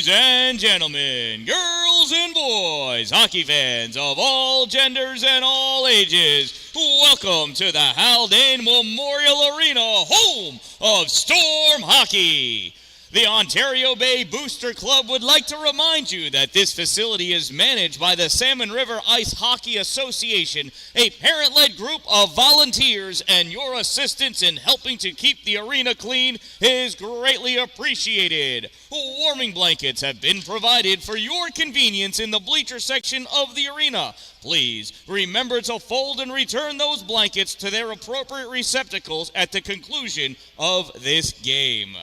Ladies and gentlemen, girls and boys, hockey fans of all genders and all ages, welcome to the Haldane Memorial Arena, home of Storm Hockey. The Ontario Bay Booster Club would like to remind you that this facility is managed by the Salmon River Ice Hockey Association, a parent-led group of volunteers, and your assistance in helping to keep the arena clean is greatly appreciated. Warming blankets have been provided for your convenience in the bleacher section of the arena. Please remember to fold and return those blankets to their appropriate receptacles at the conclusion of this game.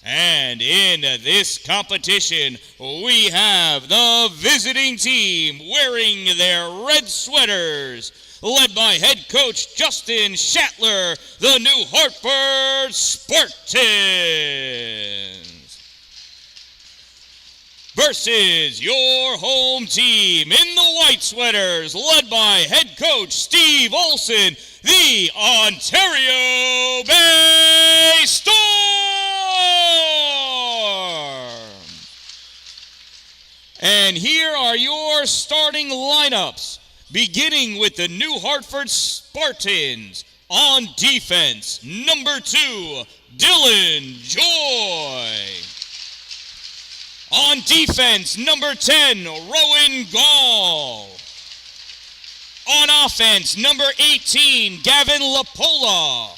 And in this competition, we have the visiting team wearing their red sweaters, led by head coach Justin Shatler, the New Hartford Spartans, versus your home team in the white sweaters, led by head coach Steve Olson, the Ontario Bay Storm. And here are your starting lineups, beginning with the New Hartford Spartans. On defense, number 2, Dylan Joy. On defense, number 10, Rowan Gall. On offense, number 18, Gavin Lapola.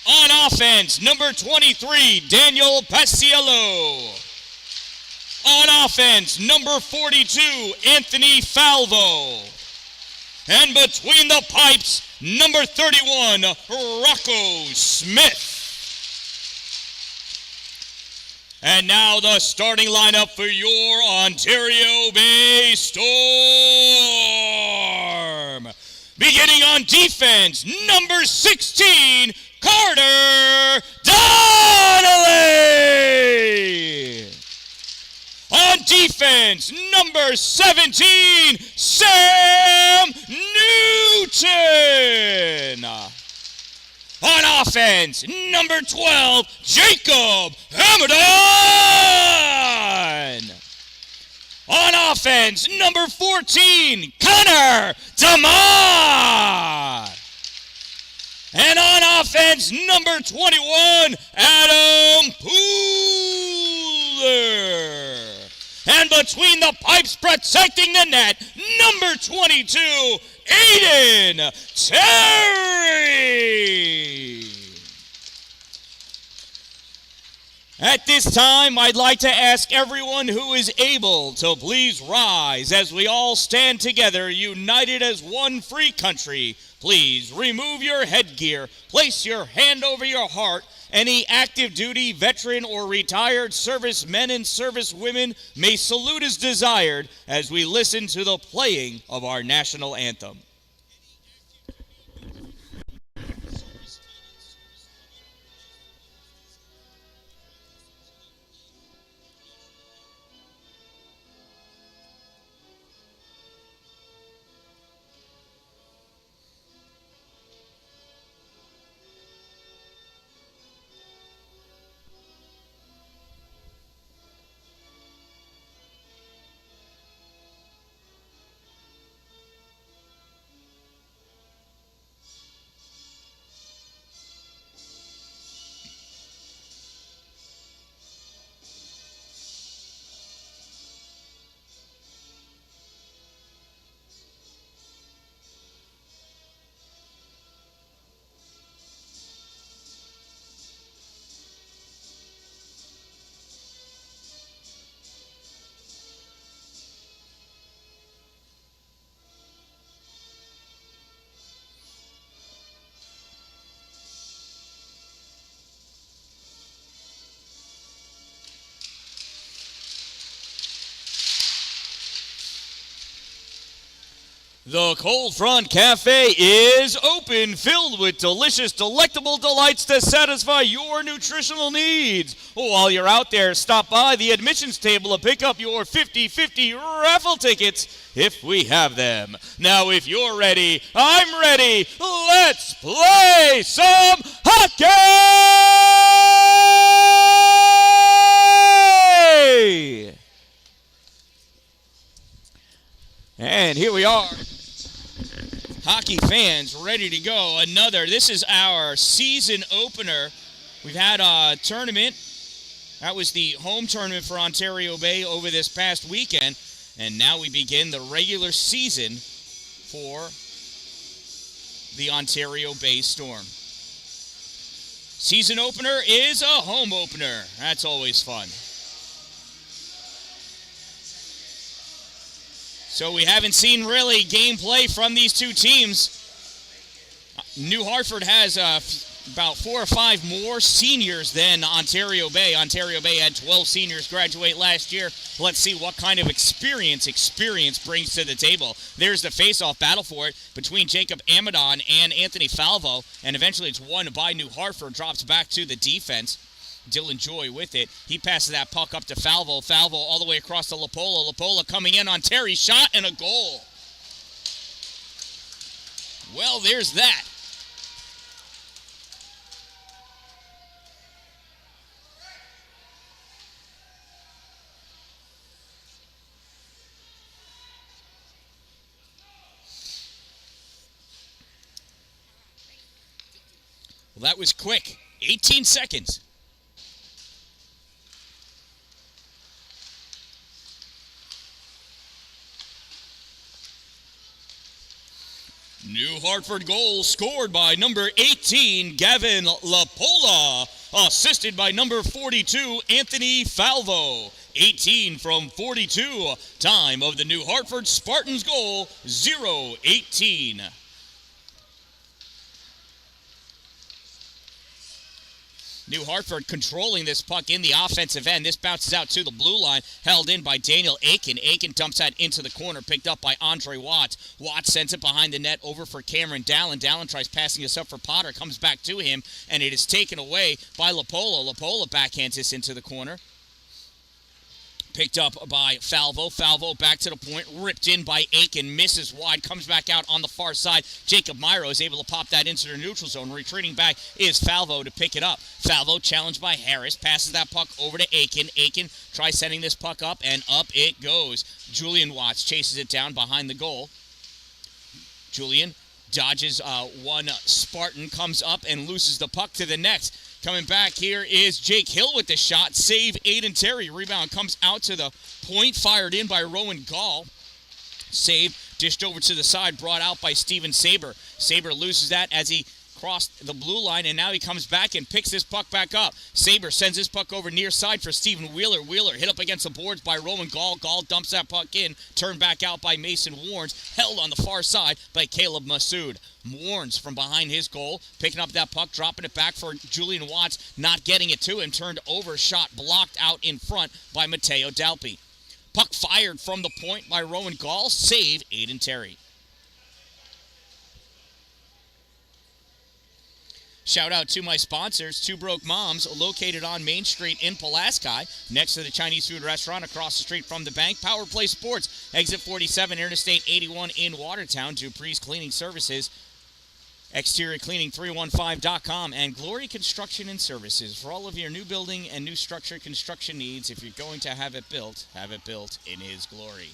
On offense, number 23, Daniel Paciello. On offense, number 42, Anthony Falvo. And between the pipes, number 31, Rocco Smith. And now the starting lineup for your Ontario Bay Storm. Beginning on defense, number 16, Carter Dan-Dalin. On defense, number 17, Sam Newton. On offense, number 12, Jacob Hamadon. On offense, number 14, Connor Damar. And on offense, number 21, Adam Pooler. And between the pipes protecting the net, number 22, Aiden Terry. At this time, I'd like to ask everyone who is able to please rise as we all stand together, united as one free country. Please remove your headgear, place your hand over your heart. Any active duty, veteran, or retired servicemen and servicewomen may salute as desired as we listen to the playing of our national anthem. The Cold Front Cafe is open, filled with delicious, delectable delights to satisfy your nutritional needs. While you're out there, stop by the admissions table to pick up your 50-50 raffle tickets if we have them. Now, if you're ready, I'm ready. Let's play some hockey! And here we are. Hockey fans ready to go. This is our season opener. We've had a tournament. That was the home tournament for Ontario Bay over this past weekend. And now we begin the regular season for the Ontario Bay Storm. Season opener is a home opener. That's always fun. So we haven't seen really gameplay from these two teams. New Hartford has about 4 or 5 more seniors than Ontario Bay. Ontario Bay had 12 seniors graduate last year. Let's see what kind of experience brings to the table. There's the face-off battle for it between Jacob Amadon and Anthony Falvo, and eventually it's won by New Hartford, drops back to the defense. Dylan Joy with it. He passes that puck up to Falvo. Falvo all the way across to Lapola. Lapola coming in on Terry's shot and a goal. Well, there's that. Well, that was quick. 18 seconds. New Hartford goal scored by number 18, Gavin Lapola, assisted by number 42, Anthony Falvo. 18 from 42. Time of the New Hartford Spartans goal, 0-18. New Hartford controlling this puck in the offensive end. This bounces out to the blue line, held in by Daniel Aiken. Aiken dumps that into the corner, picked up by Andre Watts. Watts sends it behind the net over for Cameron Dallin. Dallin tries passing this up for Potter, comes back to him, and it is taken away by Lapola. Lapola backhands this into the corner. Picked up by Falvo. Falvo back to the point, ripped in by Aiken, misses wide, comes back out on the far side. Jacob Myro is able to pop that into the neutral zone. Retreating back is Falvo to pick it up. Falvo challenged by Harris, passes that puck over to Aiken. Aiken tries sending this puck up, and up it goes. Julian Watts chases it down behind the goal. Julian dodges one Spartan, comes up and loses the puck to the next. Coming back here is Jake Hill with the shot. Save Aiden Terry. Rebound comes out to the point. Fired in by Rowan Gall. Save dished over to the side. Brought out by Steven Saber. Saber loses that as he crossed the blue line, and now he comes back and picks this puck back up. Saber sends this puck over near side for Stephen Wheeler. Wheeler hit up against the boards by Rowan Gall. Gall dumps that puck in. Turned back out by Mason Warnes. Held on the far side by Caleb Massoud. Warnes from behind his goal, picking up that puck, dropping it back for Julian Watts, not getting it to him, turned over, shot blocked out in front by Mateo Dalpi. Puck fired from the point by Rowan Gall, save Aiden Terry. Shout out to my sponsors, Two Broke Moms, located on Main Street in Pulaski, next to the Chinese food restaurant across the street from the bank. Power Play Sports, exit 47, Interstate 81 in Watertown. Dupree's Cleaning Services, exteriorcleaning315.com, and Glory Construction and Services for all of your new building and new structure construction needs. If you're going to have it built in His glory.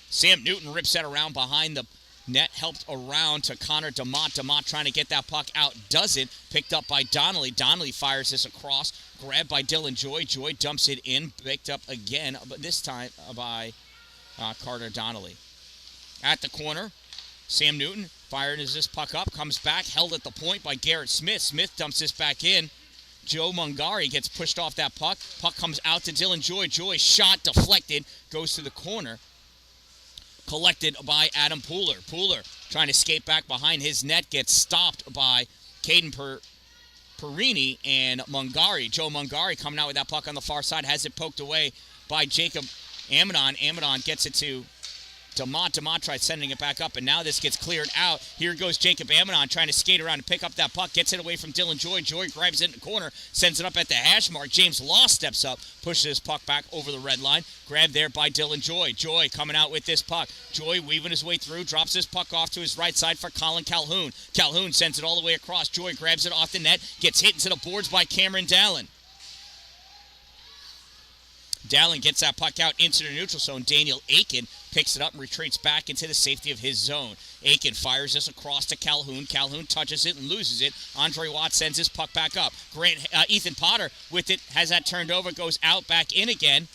Sam Newton rips that around behind the net, helped around to Connor DeMott. DeMott trying to get that puck out, doesn't. Picked up by Donnelly. Donnelly fires this across, grabbed by Dylan Joy. Joy dumps it in, picked up again, but this time by Carter Donnelly. At the corner, Sam Newton fires this puck up, comes back, held at the point by Garrett Smith. Smith dumps this back in. Joe Mungari gets pushed off that puck. Puck comes out to Dylan Joy. Joy shot deflected, goes to the corner. Collected by Adam Pooler. Pooler trying to skate back behind his net, gets stopped by Caden Perini and Mungari. Joe Mungari coming out with that puck on the far side, has it poked away by Jacob Amadon. Amadon gets it to DeMont. DeMont tries sending it back up, and now this gets cleared out. Here goes Jacob Amadon trying to skate around and pick up that puck. Gets it away from Dylan Joy. Joy grabs it in the corner, sends it up at the hash mark. James Law steps up, pushes his puck back over the red line. Grabbed there by Dylan Joy. Joy coming out with this puck. Joy weaving his way through, drops this puck off to his right side for Colin Calhoun. Calhoun sends it all the way across. Joy grabs it off the net, gets hit into the boards by Cameron Dallin. Dan-Dalin gets that puck out into the neutral zone. Daniel Aiken picks it up and retreats back into the safety of his zone. Aiken fires this across to Calhoun. Calhoun touches it and loses it. Andre Watts sends his puck back up. Ethan Potter with it, has that turned over, goes out, back in again.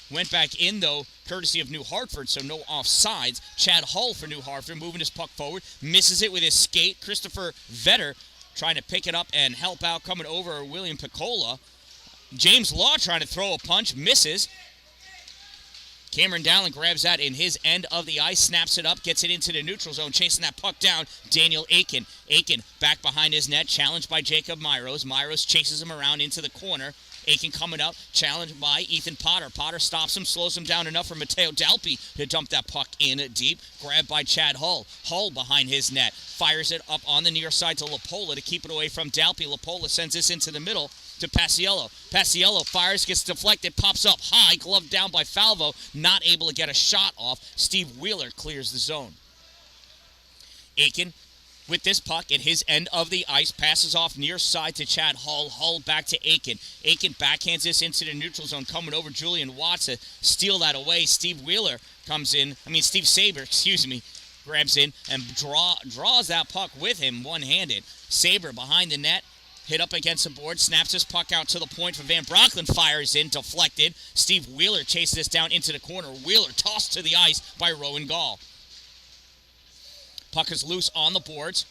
Went back in, though, courtesy of New Hartford, so no offsides. Chad Hull for New Hartford, moving his puck forward. Misses it with his skate. Christopher Vetter trying to pick it up and help out, coming over William Piccola. James Law trying to throw a punch, misses. Cameron Dallin grabs that in his end of the ice, snaps it up, gets it into the neutral zone, chasing that puck down. Daniel Aiken. Aiken back behind his net, challenged by Jacob Myros. Myros chases him around into the corner. Aiken coming up, challenged by Ethan Potter. Potter stops him, slows him down enough for Matteo Dalpi to dump that puck in deep. Grabbed by Chad Hull. Hull behind his net. Fires it up on the near side to Lapola to keep it away from Dalpi. Lapola sends this into the middle to Paciello. Paciello fires, gets deflected, pops up high, gloved down by Falvo. Not able to get a shot off. Steve Wheeler clears the zone. Aiken with this puck at his end of the ice, passes off near side to Chad Hull. Hull back to Aiken. Aiken backhands this into the neutral zone, coming over Julian Watts to steal that away. Steve Saber, grabs in and draws that puck with him one-handed. Saber behind the net, hit up against the board, snaps his puck out to the point for Van Brocklin, fires in, deflected. Steve Wheeler chases this down into the corner. Wheeler tossed to the ice by Rowan Gall. Puck is loose on the boards.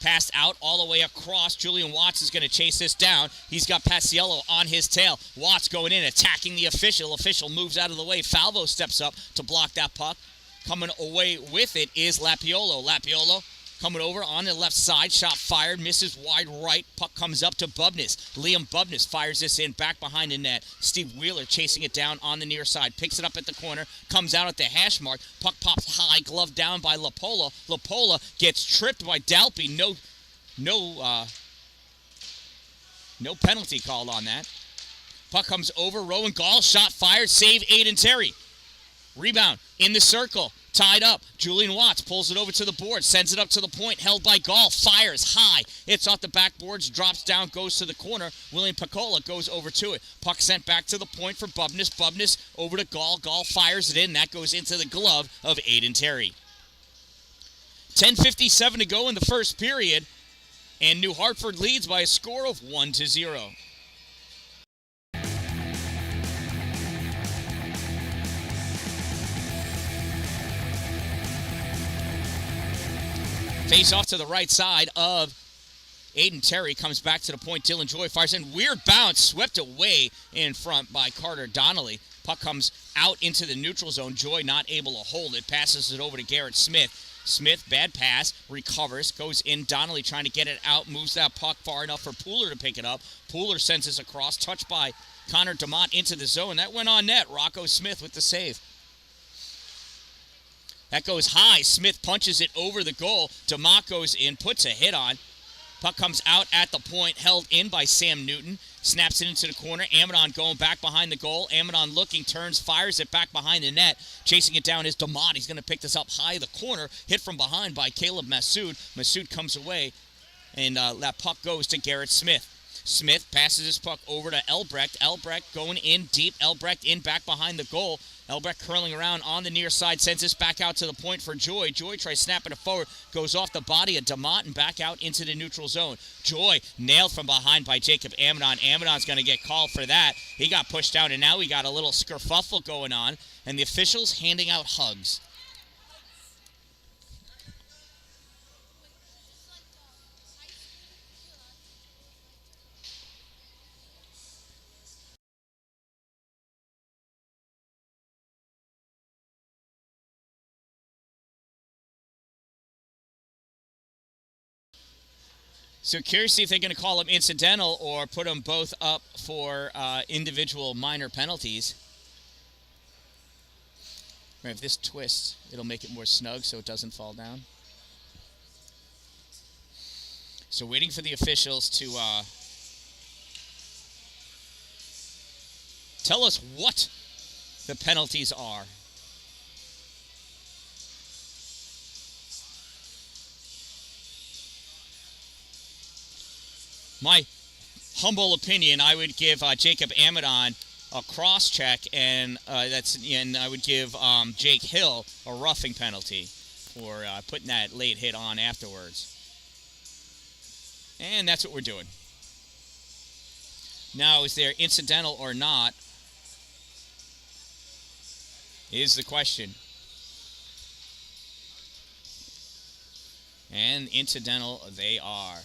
Passed out all the way across. Julian Watts is going to chase this down. He's got Paciello on his tail. Watts going in, attacking the official. Official moves out of the way. Falvo steps up to block that puck. Coming away with it is Lapiolo. Lapiolo coming over on the left side. Shot fired. Misses wide right. Puck comes up to Bubness. Liam Bubness fires this in back behind the net. Steve Wheeler chasing it down on the near side. Picks it up at the corner. Comes out at the hash mark. Puck pops high. Glove down by Lapola. Lapola gets tripped by Dalpi. No penalty called on that. Puck comes over. Rowan Gall. Shot fired. Save Aiden Terry. Rebound in the circle. Tied up. Julian Watts pulls it over to the board. Sends it up to the point. Held by Gall. Fires high. It's off the backboards. Drops down. Goes to the corner. William Piccola goes over to it. Puck sent back to the point for Bubness. Bubness over to Gall. Gall fires it in. That goes into the glove of Aiden Terry. 10:57 to go in the first period. And New Hartford leads by a score of 1-0. Face off to the right side of Aiden Terry. Comes back to the point. Dylan Joy fires in. Weird bounce. Swept away in front by Carter Donnelly. Puck comes out into the neutral zone. Joy not able to hold it. Passes it over to Garrett Smith. Smith, bad pass. Recovers. Goes in. Donnelly trying to get it out. Moves that puck far enough for Pooler to pick it up. Pooler sends this across. Touched by Connor DeMott into the zone. That went on net. Rocco Smith with the save. That goes high. Smith punches it over the goal. DeMott goes in, puts a hit on. Puck comes out at the point, held in by Sam Newton. Snaps it into the corner. Amadon going back behind the goal. Amadon looking, turns, fires it back behind the net. Chasing it down is DeMott. He's going to pick this up high the corner. Hit from behind by Caleb Massoud. Massoud comes away, and that puck goes to Garrett Smith. Smith passes his puck over to Elbrecht. Elbrecht going in deep. Elbrecht in back behind the goal. Elbrecht curling around on the near side. Sends this back out to the point for Joy. Joy tries snapping it forward. Goes off the body of DeMott and back out into the neutral zone. Joy nailed from behind by Jacob Amadon. Amadon's going to get called for that. He got pushed down, and now we got a little skerfuffle going on. And the officials handing out hugs. So curious to see if they're going to call them incidental or put them both up for individual minor penalties. If this twists, it'll make it more snug so it doesn't fall down. So waiting for the officials to tell us what the penalties are. My humble opinion, I would give Jacob Amadon a cross check, and I would give Jake Hill a roughing penalty for putting that late hit on afterwards. And that's what we're doing. Now, is there incidental or not? Is the question. And incidental they are.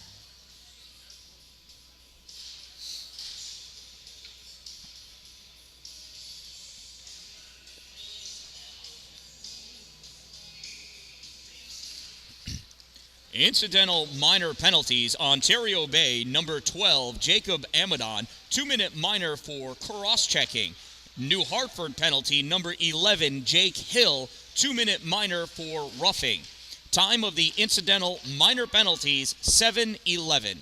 Incidental minor penalties. Ontario Bay, number 12, Jacob Amadon, 2-minute minor for cross-checking. New Hartford penalty, number 11, Jake Hill, 2-minute minor for roughing. Time of the incidental minor penalties, 7:11.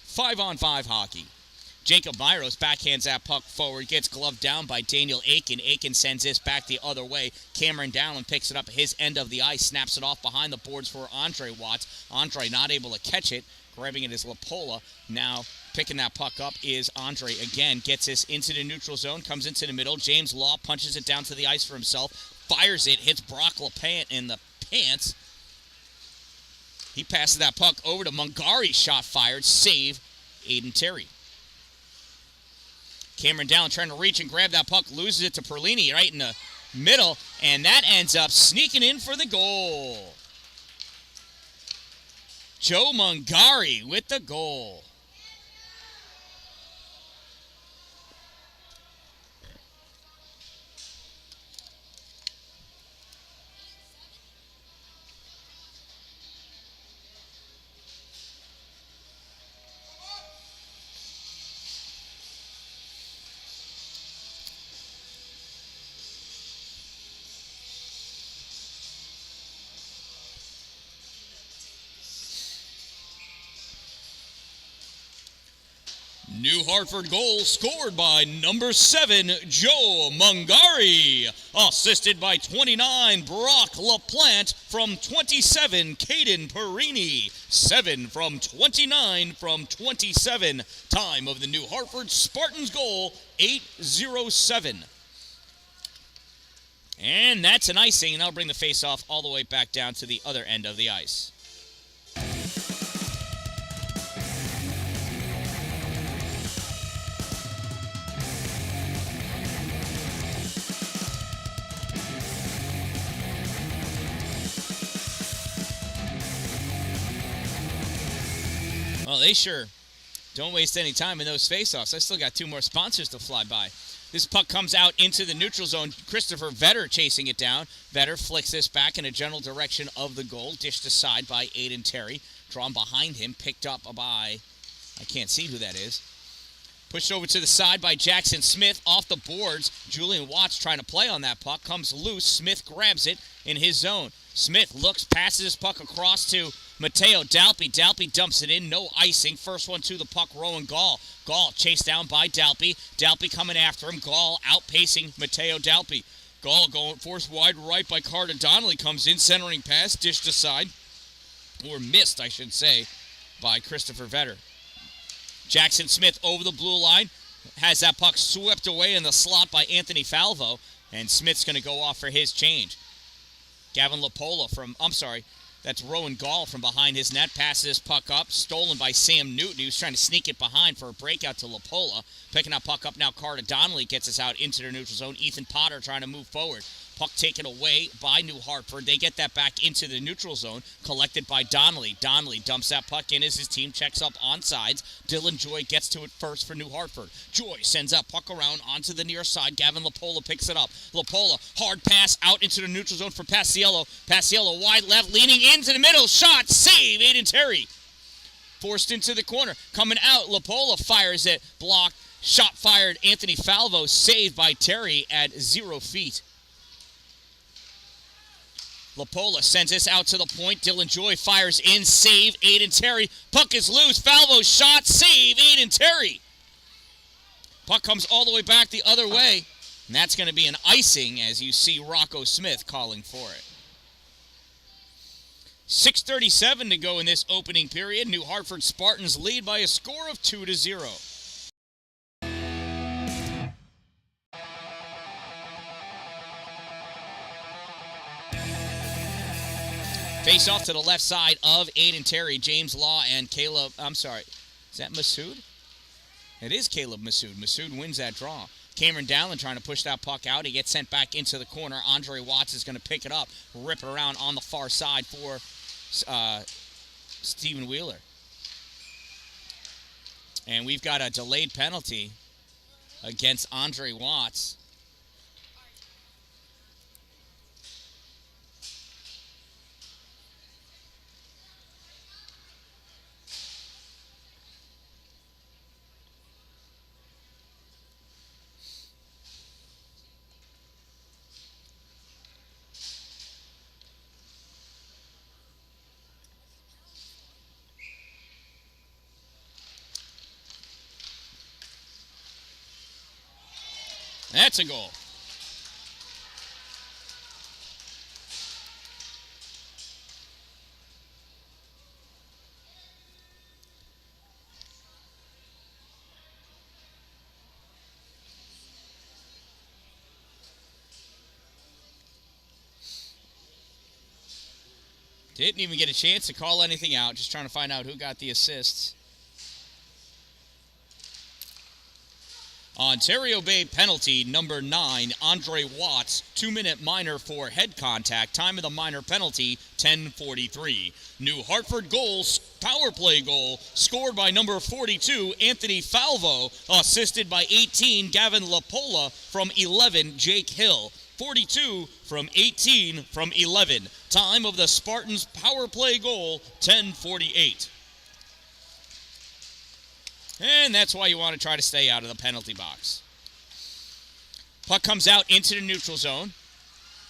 5-on-5 hockey. Jacob Myros backhands that puck forward, gets gloved down by Daniel Aiken. Aiken sends this back the other way. Cameron Dallin picks it up at his end of the ice, snaps it off behind the boards for Andre Watts. Andre not able to catch it. Grabbing it is Lapola. Now picking that puck up is Andre again. Gets this into the neutral zone, comes into the middle. James Law punches it down to the ice for himself. Fires it, hits Brock LaPant in the pants. He passes that puck over to Mungari. Shot fired. Save Aiden Terry. Cameron Dallin trying to reach and grab that puck. Loses it to Perlini right in the middle. And that ends up sneaking in for the goal. Joe Mungari with the goal. New Hartford goal scored by number 7, Joe Mungari. Assisted by 29, Brock LaPlante. From 27, Caden Perini. 7 from 29 from 27. Time of the New Hartford Spartans goal, 8:07. And that's an icing, and that'll bring the face-off all the way back down to the other end of the ice. Well, they sure don't waste any time in those face-offs. I still got 2 more sponsors to fly by. This puck comes out into the neutral zone. Christopher Vetter chasing it down. Vetter flicks this back in a general direction of the goal. Dished aside by Aiden Terry. Drawn behind him. Picked up by, I can't see who that is. Pushed over to the side by Jackson Smith. Off the boards. Julian Watts trying to play on that puck. Comes loose. Smith grabs it in his zone. Smith looks, passes his puck across to Mateo Dalpe. Dalpe dumps it in. No icing. First one to the puck, Rowan Gall. Gall chased down by Dalpe. Dalpe coming after him. Gall outpacing Mateo Dalpe. Gall going forced wide right by Carter Donnelly. Comes in, centering pass, dished aside. Or missed, I should say, by Christopher Vetter. Jackson Smith over the blue line. Has that puck swept away in the slot by Anthony Falvo. And Smith's going to go off for his change. Gavin Lapola that's Rowan Gall from behind his net. Passes his puck up. Stolen by Sam Newton. He was trying to sneak it behind for a breakout to Lapola. Picking that puck up now. Carter Donnelly gets us out into the neutral zone. Ethan Potter trying to move forward. Puck taken away by New Hartford. They get that back into the neutral zone. Collected by Donnelly. Donnelly dumps that puck in as his team checks up on sides. Dylan Joy gets to it first for New Hartford. Joy sends that puck around onto the near side. Gavin Lapola picks it up. Lapola, hard pass out into the neutral zone for Paciello. Paciello wide left, leaning into the middle. Shot, save, Aiden Terry. Forced into the corner. Coming out, Lapola fires it. Blocked. Shot fired, Anthony Falvo. Saved by Terry at 0 feet. Lapola sends this out to the point. Dylan Joy fires in. Save. Aiden Terry. Puck is loose. Falvo shot. Save. Aiden Terry. Puck comes all the way back the other way. And that's going to be an icing as you see Rocco Smith calling for it. 6:37 to go in this opening period. New Hartford Spartans lead by a score of 2-0. Face off to the left side of Aiden Terry, James Law, and Caleb. I'm sorry. Is that Masood? It is Caleb Masood. Masood wins that draw. Dan-Dalin trying to push that puck out. He gets sent back into the corner. Andre Watts is going to pick it up, rip it around on the far side for Stephen Wheeler. And we've got a delayed penalty against Andre Watts. That's a goal. Didn't even get a chance to call anything out. Just trying to find out who got the assists. Ontario Bay penalty number 9, Andre Watts, 2-minute minor for head contact. Time of the minor penalty, 10:43. New Hartford goals, power play goal, scored by number 42, Anthony Falvo, assisted by 18, Gavin Lapola, from 11, Jake Hill. 42 from 18 from 11. Time of the Spartans power play goal, 10:48. And that's why you want to try to stay out of the penalty box. Puck comes out into the neutral zone.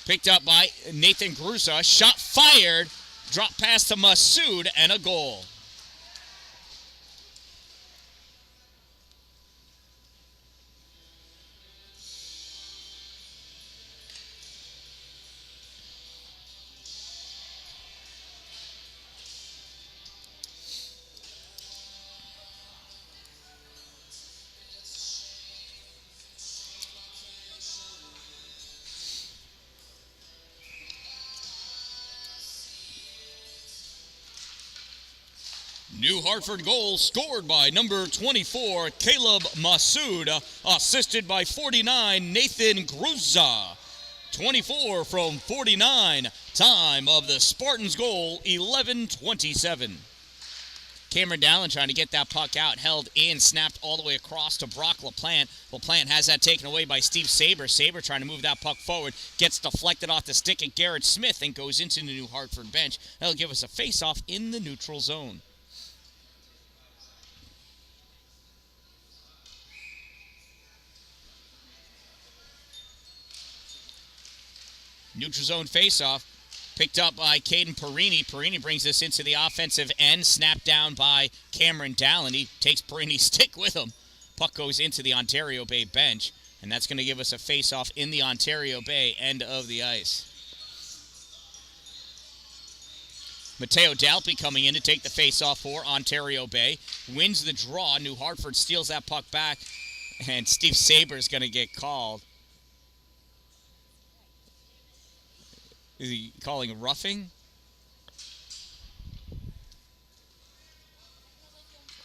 Picked up by Nathan Grusa. Shot fired. Drop pass to Masood and a goal. New Hartford goal scored by number 24, Caleb Masood, assisted by 49, Nathan Gruza. 24 from 49. Time of the Spartans goal, 11:27. Dan-Dalin trying to get that puck out, held in, snapped all the way across to Brock LaPlante. LaPlante has that taken away by Steve Saber. Saber trying to move that puck forward, gets deflected off the stick of Garrett Smith and goes into the New Hartford bench. That'll give us a face-off in the neutral zone. Neutral zone face-off. Picked up by Caden Perini. Perini brings this into the offensive end. Snapped down by Dan-Dalin. He takes Perini's stick with him. Puck goes into the Ontario Bay bench. And that's going to give us a face-off in the Ontario Bay end of the ice. Mateo Dalpe coming in to take the face-off for Ontario Bay. Wins the draw. New Hartford steals that puck back. And Steve Saber is going to get called. Is he calling roughing?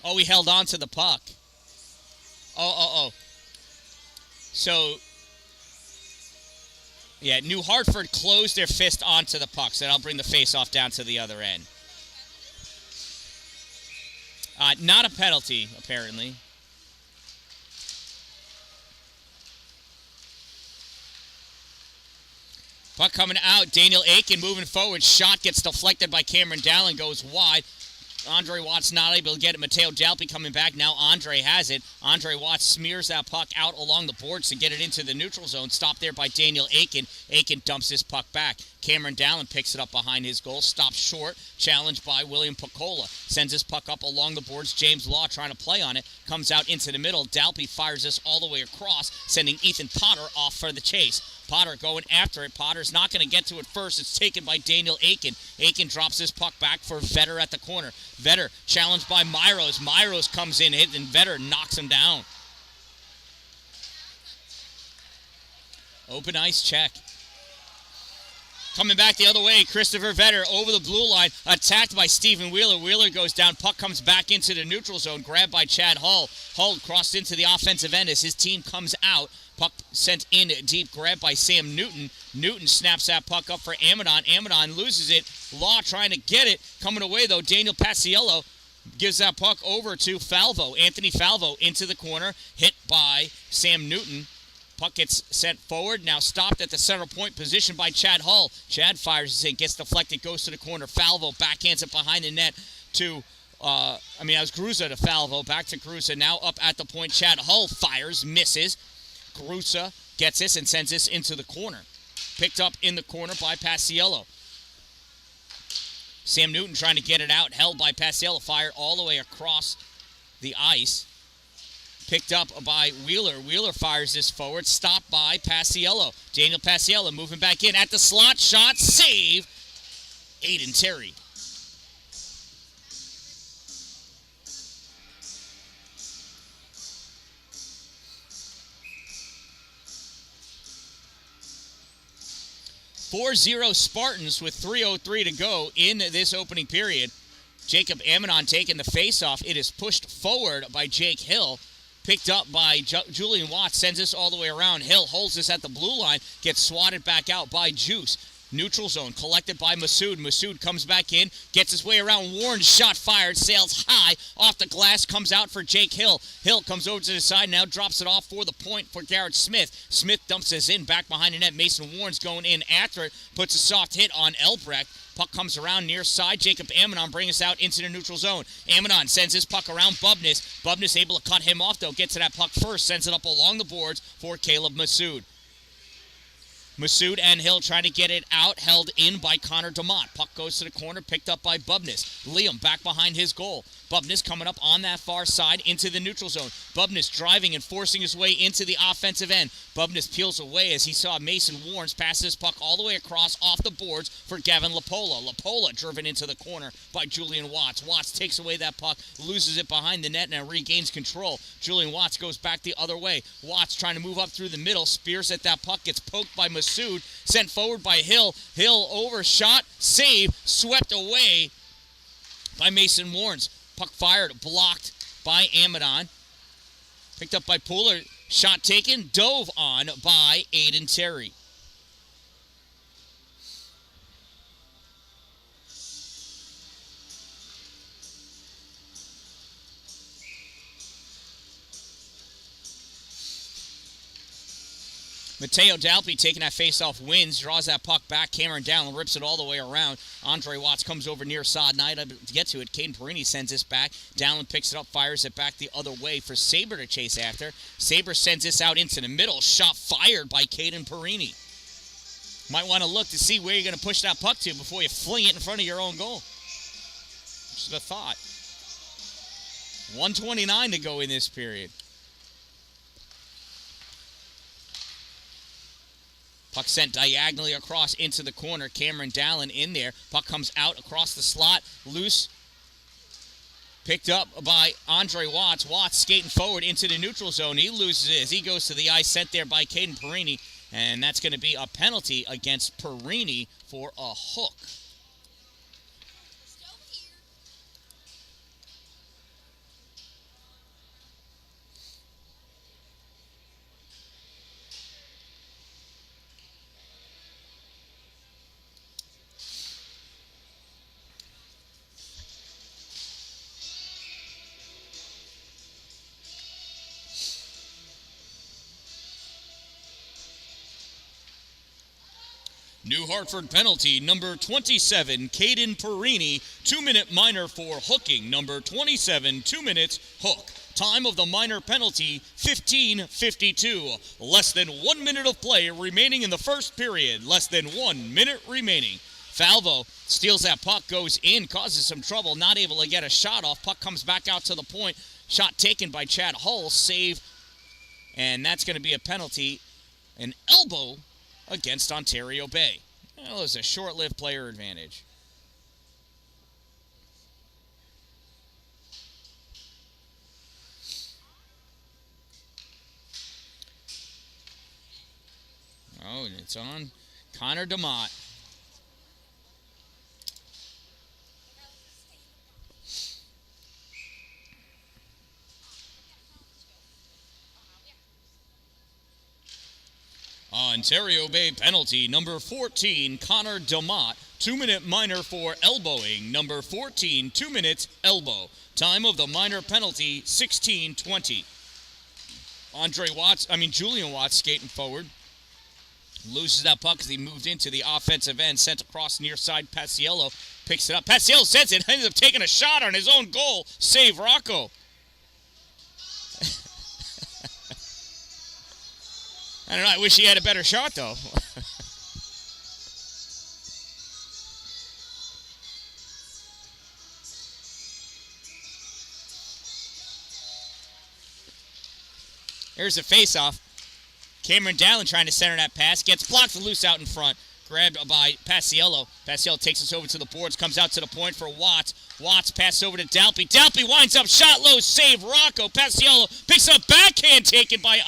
Oh, he held on to the puck. Oh. So, yeah, New Hartford closed their fist onto the puck, so that'll bring the face-off down to the other end. Not a penalty, apparently. Puck coming out. Daniel Aiken moving forward. Shot gets deflected by Dan-Dalin. Goes wide. Andre Watts not able to get it. Mateo Dalpe coming back. Now Andre has it. Andre Watts smears that puck out along the boards to get it into the neutral zone. Stopped there by Daniel Aiken. Aiken dumps his puck back. Dan-Dalin picks it up behind his goal. Stops short. Challenged by William Picola. Sends his puck up along the boards. James Law trying to play on it. Comes out into the middle. Dalpe fires this all the way across, sending Ethan Potter off for the chase. Potter going after it. Potter's not going to get to it first. It's taken by Daniel Aiken. Aiken drops his puck back for Vetter at the corner. Vetter challenged by Myros. Myros comes in, hit, and Vetter knocks him down. Open ice check. Coming back the other way, Christopher Vetter over the blue line, attacked by Stephen Wheeler. Wheeler goes down, puck comes back into the neutral zone, grabbed by Chad Hull. Hull crossed into the offensive end as his team comes out. Puck sent in deep, grabbed by Sam Newton. Newton snaps that puck up for Amadon. Amadon loses it. Law trying to get it. Coming away, though, Daniel Paciello gives that puck over to Falvo. Anthony Falvo into the corner, hit by Sam Newton. Puck gets sent forward, now stopped at the center point position by Chad Hull. Chad fires it in, gets deflected, goes to the corner. Falvo backhands it behind the net to, that was Gruza to Falvo, back to Gruza. Now up at the point, Chad Hull fires, misses. Gruza gets this and sends this into the corner. Picked up in the corner by Paciello. Sam Newton trying to get it out, held by Paciello, fired all the way across the ice. Picked up by Wheeler. Wheeler fires this forward. Stopped by Paciello. Daniel Paciello moving back in at the slot. Shot. Save. Aiden Terry. (4-0) Spartans with 3:03 to go in this opening period. Jacob Amanon taking the face-off. It is pushed forward by Jake Hill. Picked up by Julian Watts, sends this all the way around. Hill holds this at the blue line, gets swatted back out by Juice. Neutral zone, collected by Masood. Masood comes back in, gets his way around. Warren's shot fired, sails high, off the glass, comes out for Jake Hill. Hill comes over to the side, now drops it off for the point for Garrett Smith. Smith dumps this in, back behind the net. Mason Warren's going in after it, puts a soft hit on Elbrecht. Puck comes around near side. Jacob Amanon brings us out into the neutral zone. Amanon sends his puck around Bubness. Bubness able to cut him off, though. Gets to that puck first. Sends it up along the boards for Caleb Masood. Masood and Hill trying to get it out. Held in by Connor DeMott. Puck goes to the corner. Picked up by Bubness. Liam back behind his goal. Bubness coming up on that far side into the neutral zone. Bubness driving and forcing his way into the offensive end. Bubness peels away as he saw Mason Warrens pass this puck all the way across off the boards for Gavin Lapola. Lapola driven into the corner by Julian Watts. Watts takes away that puck, loses it behind the net, and regains control. Julian Watts goes back the other way. Watts trying to move up through the middle. Spears at that puck, gets poked by Masood. Sent forward by Hill. Hill overshot, save, swept away by Mason Warrens. Puck fired, blocked by Amadon. Picked up by Pooler. Shot taken, dove on by Aiden Terry. Mateo Dalpe taking that face-off, wins, draws that puck back. Cameron Dallin rips it all the way around. Andre Watts comes over near side. Not able to get to it. Caden Perini sends this back. Dallin picks it up, fires it back the other way for Saber to chase after. Saber sends this out into the middle. Shot fired by Caden Perini. Might want to look to see where you're going to push that puck to before you fling it in front of your own goal. Just a thought. 1:29 to go in this period. Puck sent diagonally across into the corner. Cameron Dallin in there. Puck comes out across the slot. Loose. Picked up by Andre Watts. Watts skating forward into the neutral zone. He loses it as he goes to the ice. Sent there by Caden Perini. And that's going to be a penalty against Perini for a hook. New Hartford penalty, number 27, Caden Perini, 2-minute minor for hooking. Number 27, 2 minutes, hook. Time of the minor penalty, 15:52. Less than 1 minute of play remaining in the first period. Less than 1 minute remaining. Falvo steals that puck, goes in, causes some trouble, not able to get a shot off. Puck comes back out to the point. Shot taken by Chad Hull, save. And that's going to be a penalty, an elbow against Ontario Bay. Well, it was a short-lived player advantage. Oh, and it's on Connor DeMott. Ontario Bay penalty, number 14, Connor DeMott. 2-minute minor for elbowing. Number 14, 2 minutes, elbow. Time of the minor penalty, 16:20. Julian Watts skating forward. Loses that puck as he moved into the offensive end. Sent across near side. Paciello picks it up. Paciello sends it. Ends up taking a shot on his own goal. Save Rocco. I don't know. I wish he had a better shot, though. Here's a face-off. Cameron Dallin trying to center that pass. Gets blocked loose out in front. Grabbed by Paciello. Paciello takes us over to the boards. Comes out to the point for Watts. Watts passes over to Dalpe. Dalpe winds up. Shot low. Save Rocco. Paciello picks up backhand taken by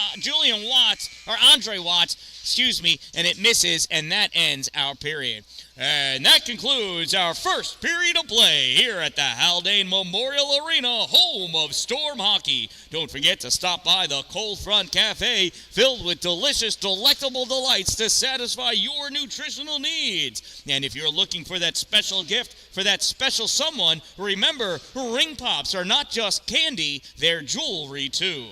Andre Watts. And it misses, and that ends our period. And that concludes our first period of play here at the Haldane Memorial Arena, home of Storm Hockey. Don't forget to stop by the Cold Front Cafe, filled with delicious, delectable delights to satisfy your nutritional needs. And if you're looking for that special gift for that special someone, remember, ring pops are not just candy, they're jewelry too.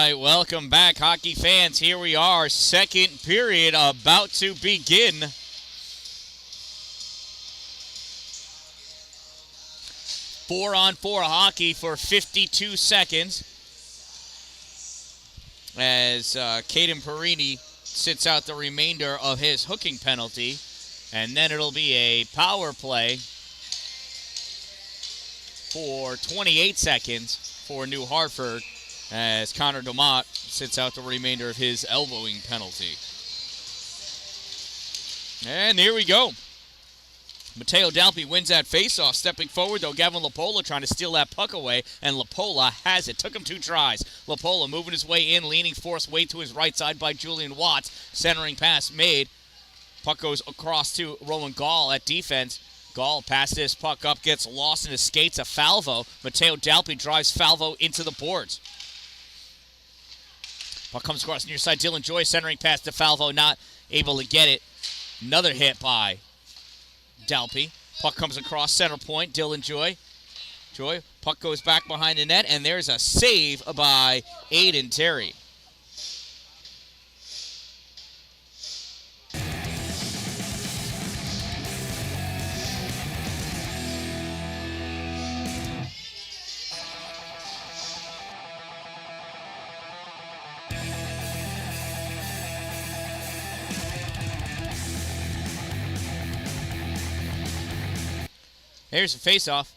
right, welcome back, hockey fans. Here we are, second period about to begin. 4-on-4 hockey for 52 seconds as Caden Perini sits out the remainder of his hooking penalty. And then it'll be a power play for 28 seconds for New Hartford as Connor DeMott sits out the remainder of his elbowing penalty. And here we go. Mateo Dalpe wins that faceoff. Stepping forward, though, Gavin Lapola trying to steal that puck away, and Lapola has it. Took him 2 tries. Lapola moving his way in, leaning forced way to his right side by Julian Watts. Centering pass made. Puck goes across to Rowan Gall at defense. Gall passes this puck up, gets lost in his skates of Falvo. Mateo Dalpe drives Falvo into the boards. Puck comes across near side. Dylan Joy centering pass to Falvo, not able to get it. Another hit by Dalpe. Puck comes across center point. Dylan Joy. Puck goes back behind the net, and there's a save by Aiden Terry. Here's the faceoff.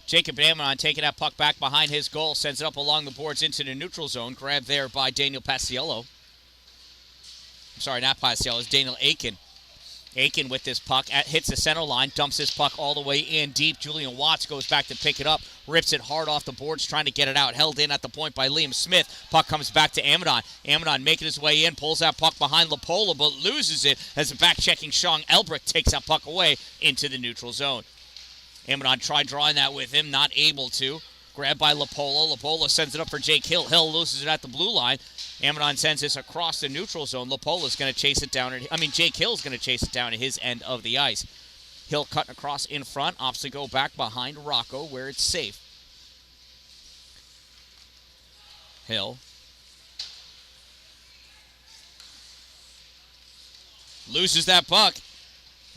Jacob Amidon taking that puck back behind his goal, sends it up along the boards into the neutral zone. Grabbed there by Daniel Paciello. I'm sorry, not Paciello, it's Daniel Aiken. Aiken with this puck, hits the center line, dumps his puck all the way in deep. Julian Watts goes back to pick it up, rips it hard off the boards, trying to get it out. Held in at the point by Liam Smith. Puck comes back to Amidon. Amidon making his way in, pulls that puck behind Lapola, but loses it as the back-checking Sean Elbrick takes that puck away into the neutral zone. Amidon tried drawing that with him, not able to. Grabbed by Lapola. Lapola sends it up for Jake Hill. Hill loses it at the blue line. Amidon sends this across the neutral zone. Lapola's going to chase it down. Jake Hill's going to chase it down at his end of the ice. Hill cutting across in front. Opts to go back behind Rocco where it's safe. Hill. Loses that puck.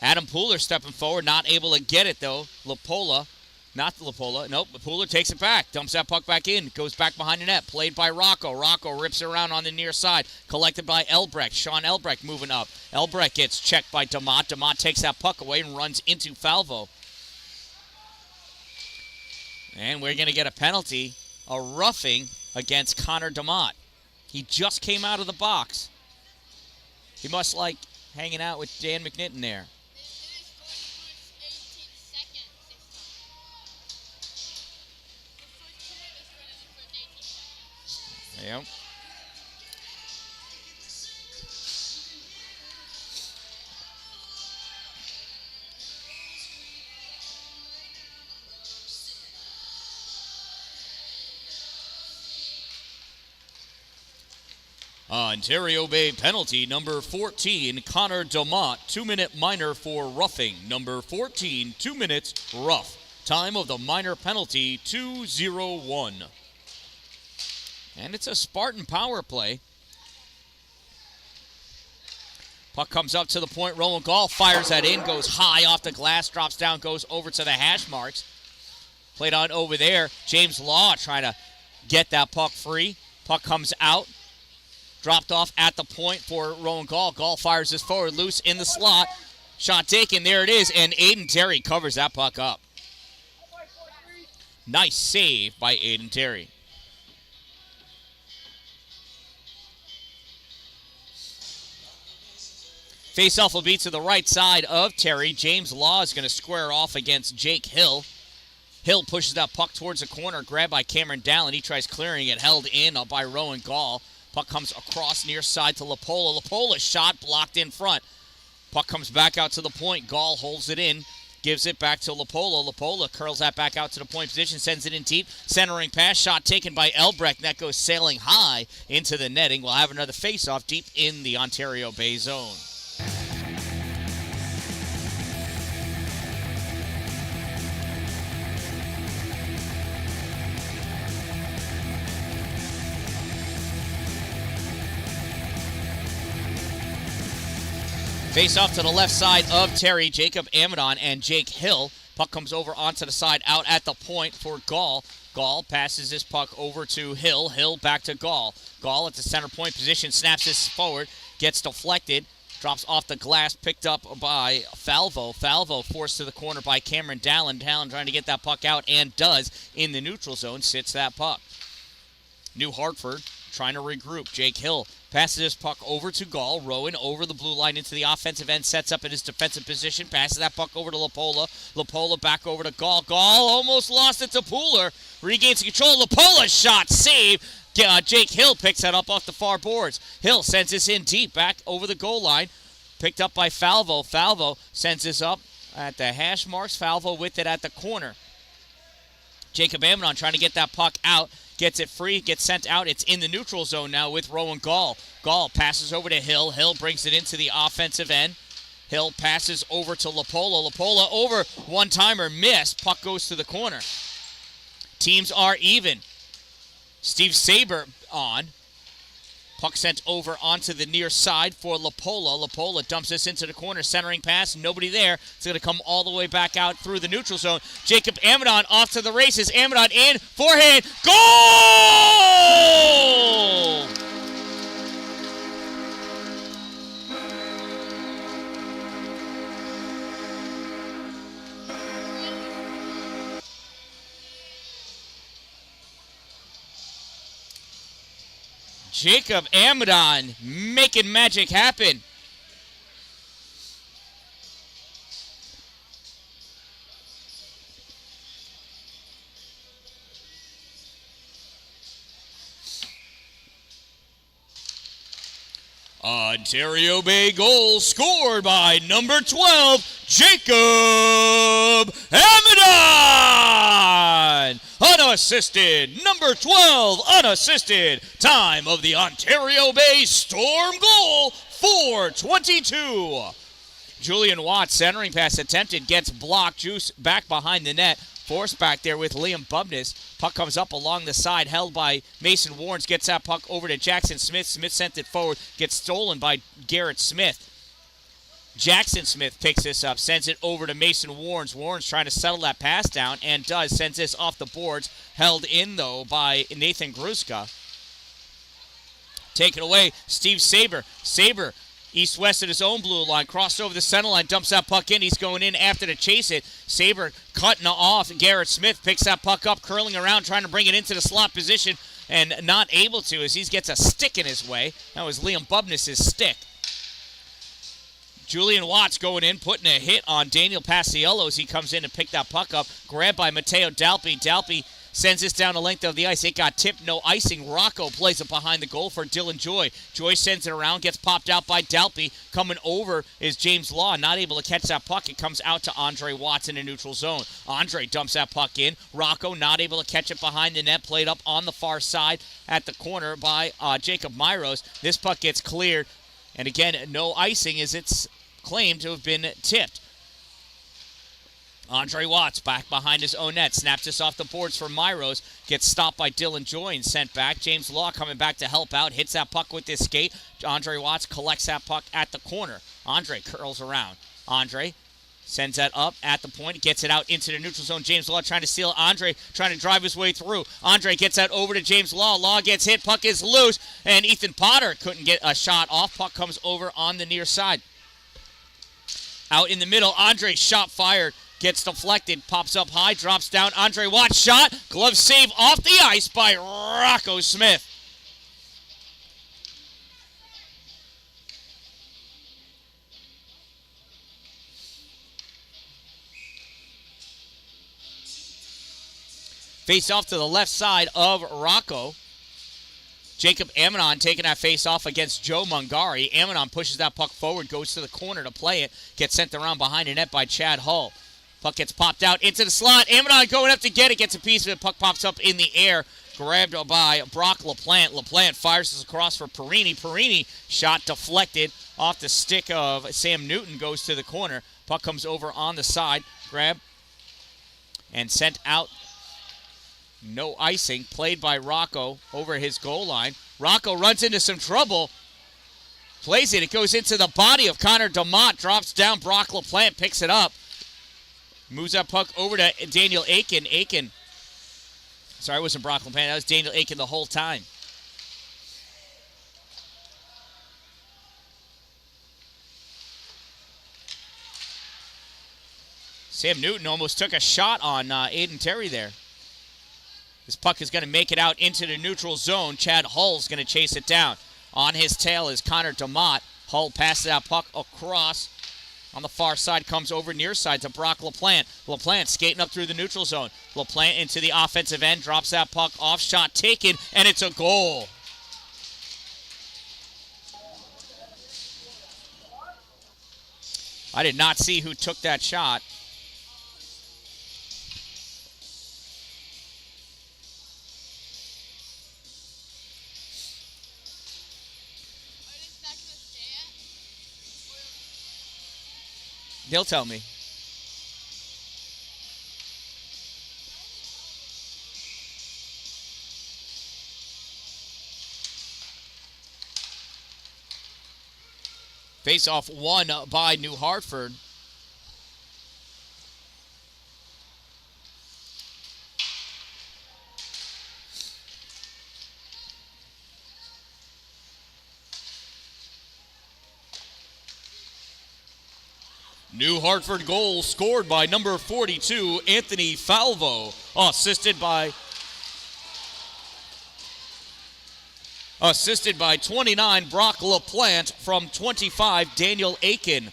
Adam Pooler stepping forward. Not able to get it, though. Lapola. Pooler takes it back. Dumps that puck back in. Goes back behind the net. Played by Rocco. Rocco rips it around on the near side. Collected by Elbrecht. Sean Elbrecht moving up. Elbrecht gets checked by DeMott. DeMott takes that puck away and runs into Falvo. And we're going to get a penalty. A roughing against Connor DeMott. He just came out of the box. He must like hanging out with Dan McNitton there. Yep. Ontario Bay penalty, number 14, Connor DeMott, 2-minute minor for roughing. Number 14, 2 minutes, rough. Time of the minor penalty, 2:01. And it's a Spartan power play. Puck comes up to the point. Rowan Gall fires that in, goes high off the glass, drops down, goes over to the hash marks. Played on over there. James Law trying to get that puck free. Puck comes out. Dropped off at the point for Rowan Gall. Gall fires this forward, loose in the slot. Shot taken, there it is, and Aiden Terry covers that puck up. Nice save by Aiden Terry. Face-off will be to the right side of Terry. James Law is going to square off against Jake Hill. Hill pushes that puck towards the corner, grabbed by Cameron Dallin. He tries clearing it, held in by Rowan Gall. Puck comes across near side to Lapola. Lapola's shot blocked in front. Puck comes back out to the point. Gall holds it in, gives it back to Lapola. Lapola curls that back out to the point position, sends it in deep. Centering pass, shot taken by Elbrecht. That goes sailing high into the netting. We'll have another face-off deep in the Ontario Bay zone. Face off to the left side of Terry, Jacob Amadon and Jake Hill. Puck comes over onto the side, out at the point for Gall. Gall passes this puck over to Hill. Hill back to Gall. Gall at the center point position, snaps this forward, gets deflected, drops off the glass, picked up by Falvo. Falvo forced to the corner by Cameron Dallin. Dallin trying to get that puck out and does in the neutral zone, sits that puck. New Hartford trying to regroup. Jake Hill passes this puck over to Gall. Rowan over the blue line into the offensive end, sets up in his defensive position, passes that puck over to Lapola. Lapola back over to Gall. Gall almost lost it to Pooler. Regains control. Lapola shot, save. Jake Hill picks that up off the far boards. Hill sends this in deep, back over the goal line. Picked up by Falvo. Falvo sends this up at the hash marks. Falvo with it at the corner. Jacob Amadon trying to get that puck out. Gets it free, gets sent out. It's in the neutral zone now with Rowan Gall. Gall passes over to Hill. Hill brings it into the offensive end. Hill passes over to Lapola. Lapola over, one-timer, miss. Puck goes to the corner. Teams are even. Steve Saber on. Puck sent over onto the near side for Lapola. Lapola dumps this into the corner, centering pass. Nobody there. It's going to come all the way back out through the neutral zone. Jacob Amadon off to the races. Amadon in, forehand, goal! Jacob Amadon making magic happen. Ontario Bay goal scored by number 12, Jacob Amadon. Unassisted, number 12, unassisted. Time of the Ontario Bay Storm goal, 4:22. Julian Watts, centering pass attempted, gets blocked. Juice back behind the net. Force back there with Liam Bubness. Puck comes up along the side, held by Mason Warrens. Gets that puck over to Jackson Smith. Smith sent it forward. Gets stolen by Garrett Smith. Jackson Smith picks this up, sends it over to Mason Warrens. Warrens trying to settle that pass down, and does. Sends this off the boards. Held in, though, by Nathan Gruska. Taken away, Steve Saber. Saber, east-west of his own blue line, crossed over the center line, dumps that puck in. He's going in after to chase it. Saber cutting off. Garrett Smith picks that puck up, curling around, trying to bring it into the slot position, and not able to as he gets a stick in his way. That was Liam Bubness' stick. Julian Watts going in, putting a hit on Daniel Paciello as he comes in to pick that puck up. Grabbed by Mateo Dalpe. Dalpe sends this down the length of the ice. It got tipped, no icing. Rocco plays it behind the goal for Dylan Joy. Joy sends it around, gets popped out by Dalpe. Coming over is James Law, not able to catch that puck. It comes out to Andre Watts in the neutral zone. Andre dumps that puck in. Rocco not able to catch it behind the net. Played up on the far side at the corner by Jacob Myros. This puck gets cleared. And again, no icing as it's claimed to have been tipped. Andre Watts back behind his own net. Snaps this off the boards for Myros. Gets stopped by Dylan Joy and sent back. James Law coming back to help out. Hits that puck with his skate. Andre Watts collects that puck at the corner. Andre curls around. Andre sends that up at the point. Gets it out into the neutral zone. James Law trying to steal. Andre trying to drive his way through. Andre gets that over to James Law. Law gets hit. Puck is loose. And Ethan Potter couldn't get a shot off. Puck comes over on the near side. Out in the middle, Andre shot fired, gets deflected, pops up high, drops down. Andre Watts shot, glove save off the ice by Rocco Smith. Face off to the left side of Rocco. Jacob Amadon taking that face off against Joe Mungari. Amadon pushes that puck forward, goes to the corner to play it. Gets sent around behind the net by Chad Hull. Puck gets popped out into the slot. Amadon going up to get it, gets a piece of it. Puck pops up in the air, grabbed by Brock LaPlante. LaPlante fires this across for Perini. Perini shot deflected off the stick of Sam Newton, goes to the corner. Puck comes over on the side, grab and sent out. No icing, played by Rocco over his goal line. Rocco runs into some trouble. Plays it. It goes into the body of Connor DeMott. Drops down. Brock LaPlante picks it up. Moves that puck over to Daniel Aiken. Sorry, it wasn't Brock LaPlante. That was Daniel Aiken the whole time. Sam Newton almost took a shot on Aiden Terry there. This puck is going to make it out into the neutral zone. Chad Hull's going to chase it down. On his tail is Connor DeMott. Hull passes that puck across. On the far side, comes over near side to Brock LaPlante. LaPlante skating up through the neutral zone. LaPlante into the offensive end, drops that puck off, shot taken, and it's a goal. I did not see who took that shot. They'll tell me. Face-off won by New Hartford. New Hartford goal scored by number 42, Anthony Falvo, assisted by 29, Brock LaPlante. From 25, Daniel Aiken.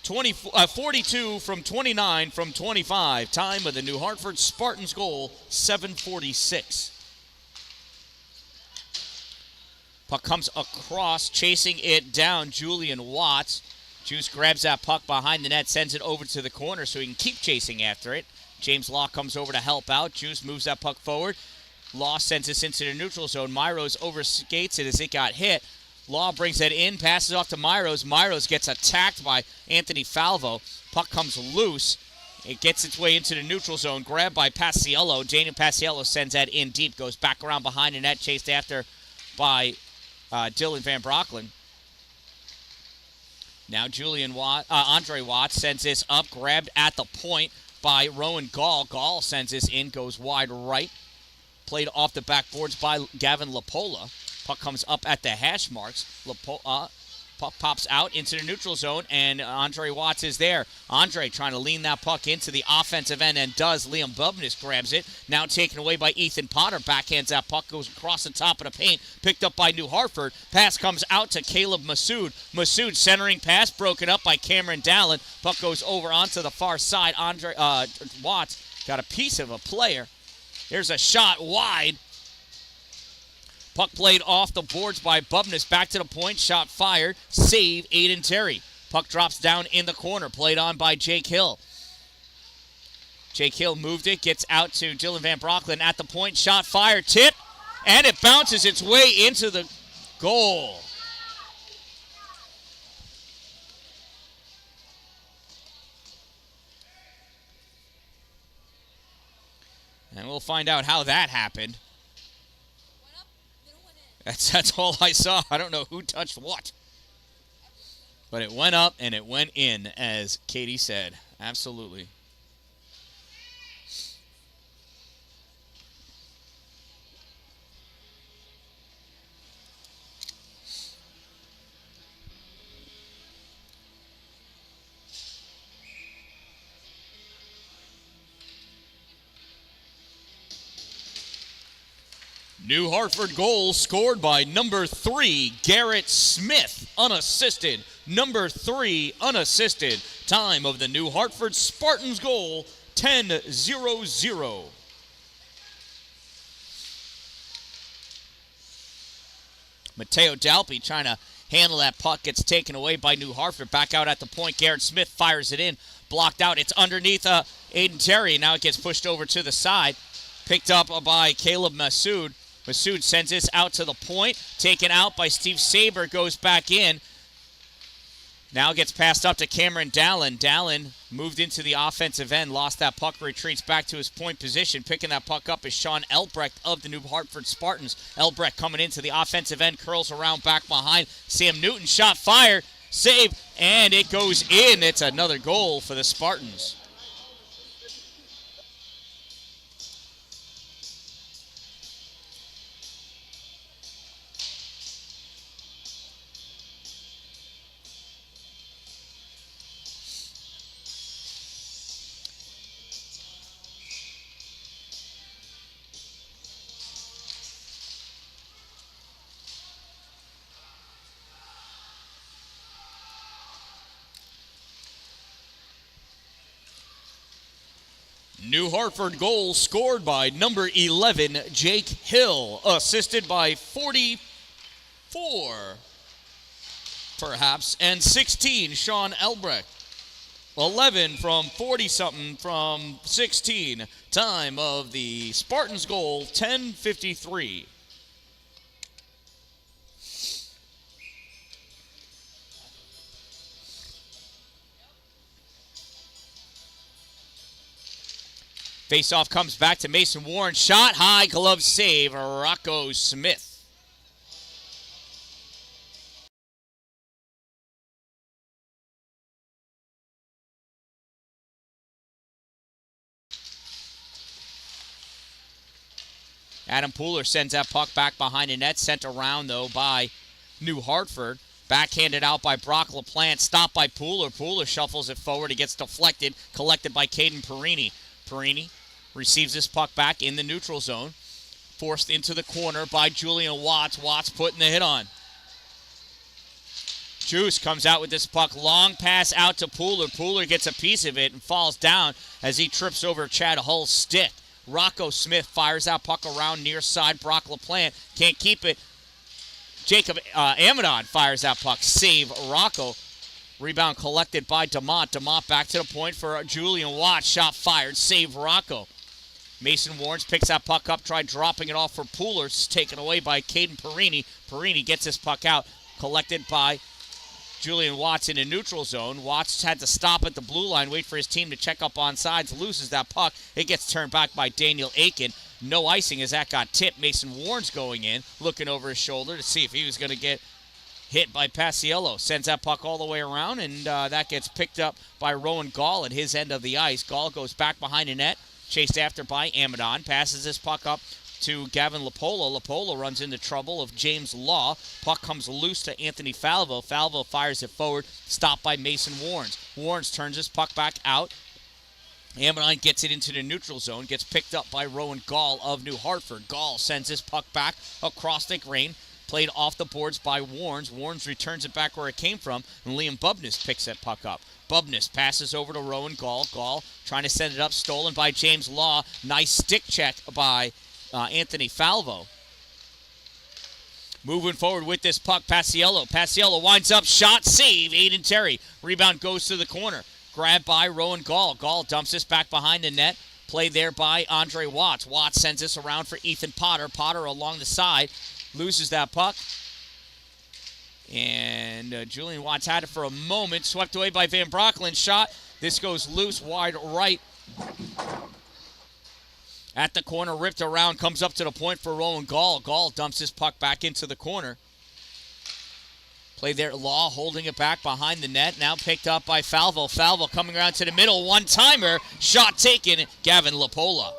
42 from 29 from 25. Time of the New Hartford Spartans goal, 7:46. Puck comes across, chasing it down, Julian Watts. Juice grabs that puck behind the net, sends it over to the corner so he can keep chasing after it. James Law comes over to help out. Juice moves that puck forward. Law sends this into the neutral zone. Myros overskates it as it got hit. Law brings it in, passes off to Myros. Myros gets attacked by Anthony Falvo. Puck comes loose. It gets its way into the neutral zone. Grabbed by Paciello. Daniel Paciello sends that in deep. Goes back around behind the net, chased after by Dylan Van Brocklen. Now Andre Watts sends this up, grabbed at the point by Rowan Gall. Gall sends this in, goes wide right. Played off the backboards by Gavin Lapola. Puck comes up at the hash marks. Puck pops out into the neutral zone, and Andre Watts is there. Andre trying to lean that puck into the offensive end, and does. Liam Bubnis grabs it. Now taken away by Ethan Potter. Backhands that puck, goes across the top of the paint. Picked up by New Hartford. Pass comes out to Caleb Massoud. Massoud centering pass, broken up by Cameron Dallin. Puck goes over onto the far side. Watts got a piece of a player. There's a shot wide. Puck played off the boards by Bubnis. Back to the point. Shot fired. Save Aiden Terry. Puck drops down in the corner. Played on by Jake Hill. Jake Hill moved it. Gets out to Dylan Van Brocklen at the point. Shot fired. Tip. And it bounces its way into the goal. And we'll find out how that happened. That's all I saw. I don't know who touched what. But it went up and it went in, as Katie said. Absolutely. New Hartford goal scored by number 3, Garrett Smith, unassisted. Number 3, unassisted. Time of the New Hartford Spartans goal, 10:00. Mateo Dalpe trying to handle that puck, gets taken away by New Hartford. Back out at the point, Garrett Smith fires it in, blocked out. It's underneath Aiden Terry. Now it gets pushed over to the side. Picked up by Caleb Massoud. Massoud sends this out to the point. Taken out by Steve Saber. Goes back in. Now gets passed up to Cameron Dallin. Dallin moved into the offensive end, lost that puck, retreats back to his point position. Picking that puck up is Sean Elbrecht of the New Hartford Spartans. Elbrecht coming into the offensive end, curls around back behind. Sam Newton, shot fired, save, and it goes in. It's another goal for the Spartans. New Hartford goal scored by number 11, Jake Hill, assisted by 44, perhaps, and 16, Sean Elbrecht. 11 from 40-something from 16. Time of the Spartans goal, 10:53. Faceoff comes back to Mason Warren. Shot high, glove save, Rocco Smith. Adam Pooler sends that puck back behind the net. Sent around, though, by New Hartford. Backhanded out by Brock LaPlante. Stopped by Pooler. Pooler shuffles it forward. It gets deflected. Collected by Caden Perini. Perini receives this puck back in the neutral zone. Forced into the corner by Julian Watts. Watts putting the hit on. Juice comes out with this puck. Long pass out to Pooler. Pooler gets a piece of it and falls down as he trips over Chad Hull's stick. Rocco Smith fires that puck around near side. Brock LaPlante can't keep it. Jacob Amadon fires that puck. Save Rocco. Rebound collected by DeMont. DeMont back to the point for Julian Watts. Shot fired. Save Rocco. Mason Warrens picks that puck up. Tried dropping it off for Pooler. It's taken away by Caden Perini. Perini gets this puck out. Collected by Julian Watts in a neutral zone. Watts had to stop at the blue line, wait for his team to check up on sides, loses that puck. It gets turned back by Daniel Aiken. No icing as that got tipped. Mason Warren's going in, looking over his shoulder to see if he was going to get hit by Paciello. Sends that puck all the way around, and that gets picked up by Rowan Gall at his end of the ice. Gall goes back behind the net, chased after by Amadon. Passes this puck up to Gavin Lapola. Lapola runs into trouble of James Law. Puck comes loose to Anthony Falvo. Falvo fires it forward, stopped by Mason Warrens. Warrens turns his puck back out. Amadon gets it into the neutral zone, gets picked up by Rowan Gall of New Hartford. Gall sends his puck back across the grain, played off the boards by Warrens. Warrens returns it back where it came from, and Liam Bubness picks that puck up. Bubness passes over to Rowan Gall. Gall trying to send it up, stolen by James Law. Nice stick check by Anthony Falvo. Moving forward with this puck, Paciello. Paciello winds up, shot, save, Aiden Terry. Rebound goes to the corner. Grabbed by Rowan Gall. Gall dumps this back behind the net. Played there by Andre Watts. Watts sends this around for Ethan Potter. Potter along the side. Loses that puck. And Julian Watts had it for a moment. Swept away by Van Brocklin. Shot. This goes loose, wide right. At the corner, ripped around, comes up to the point for Rowan Gall. Gall dumps his puck back into the corner. Play there, Law holding it back behind the net. Now picked up by Falvo. Falvo coming around to the middle. One-timer. Shot taken. Gavin Lapola.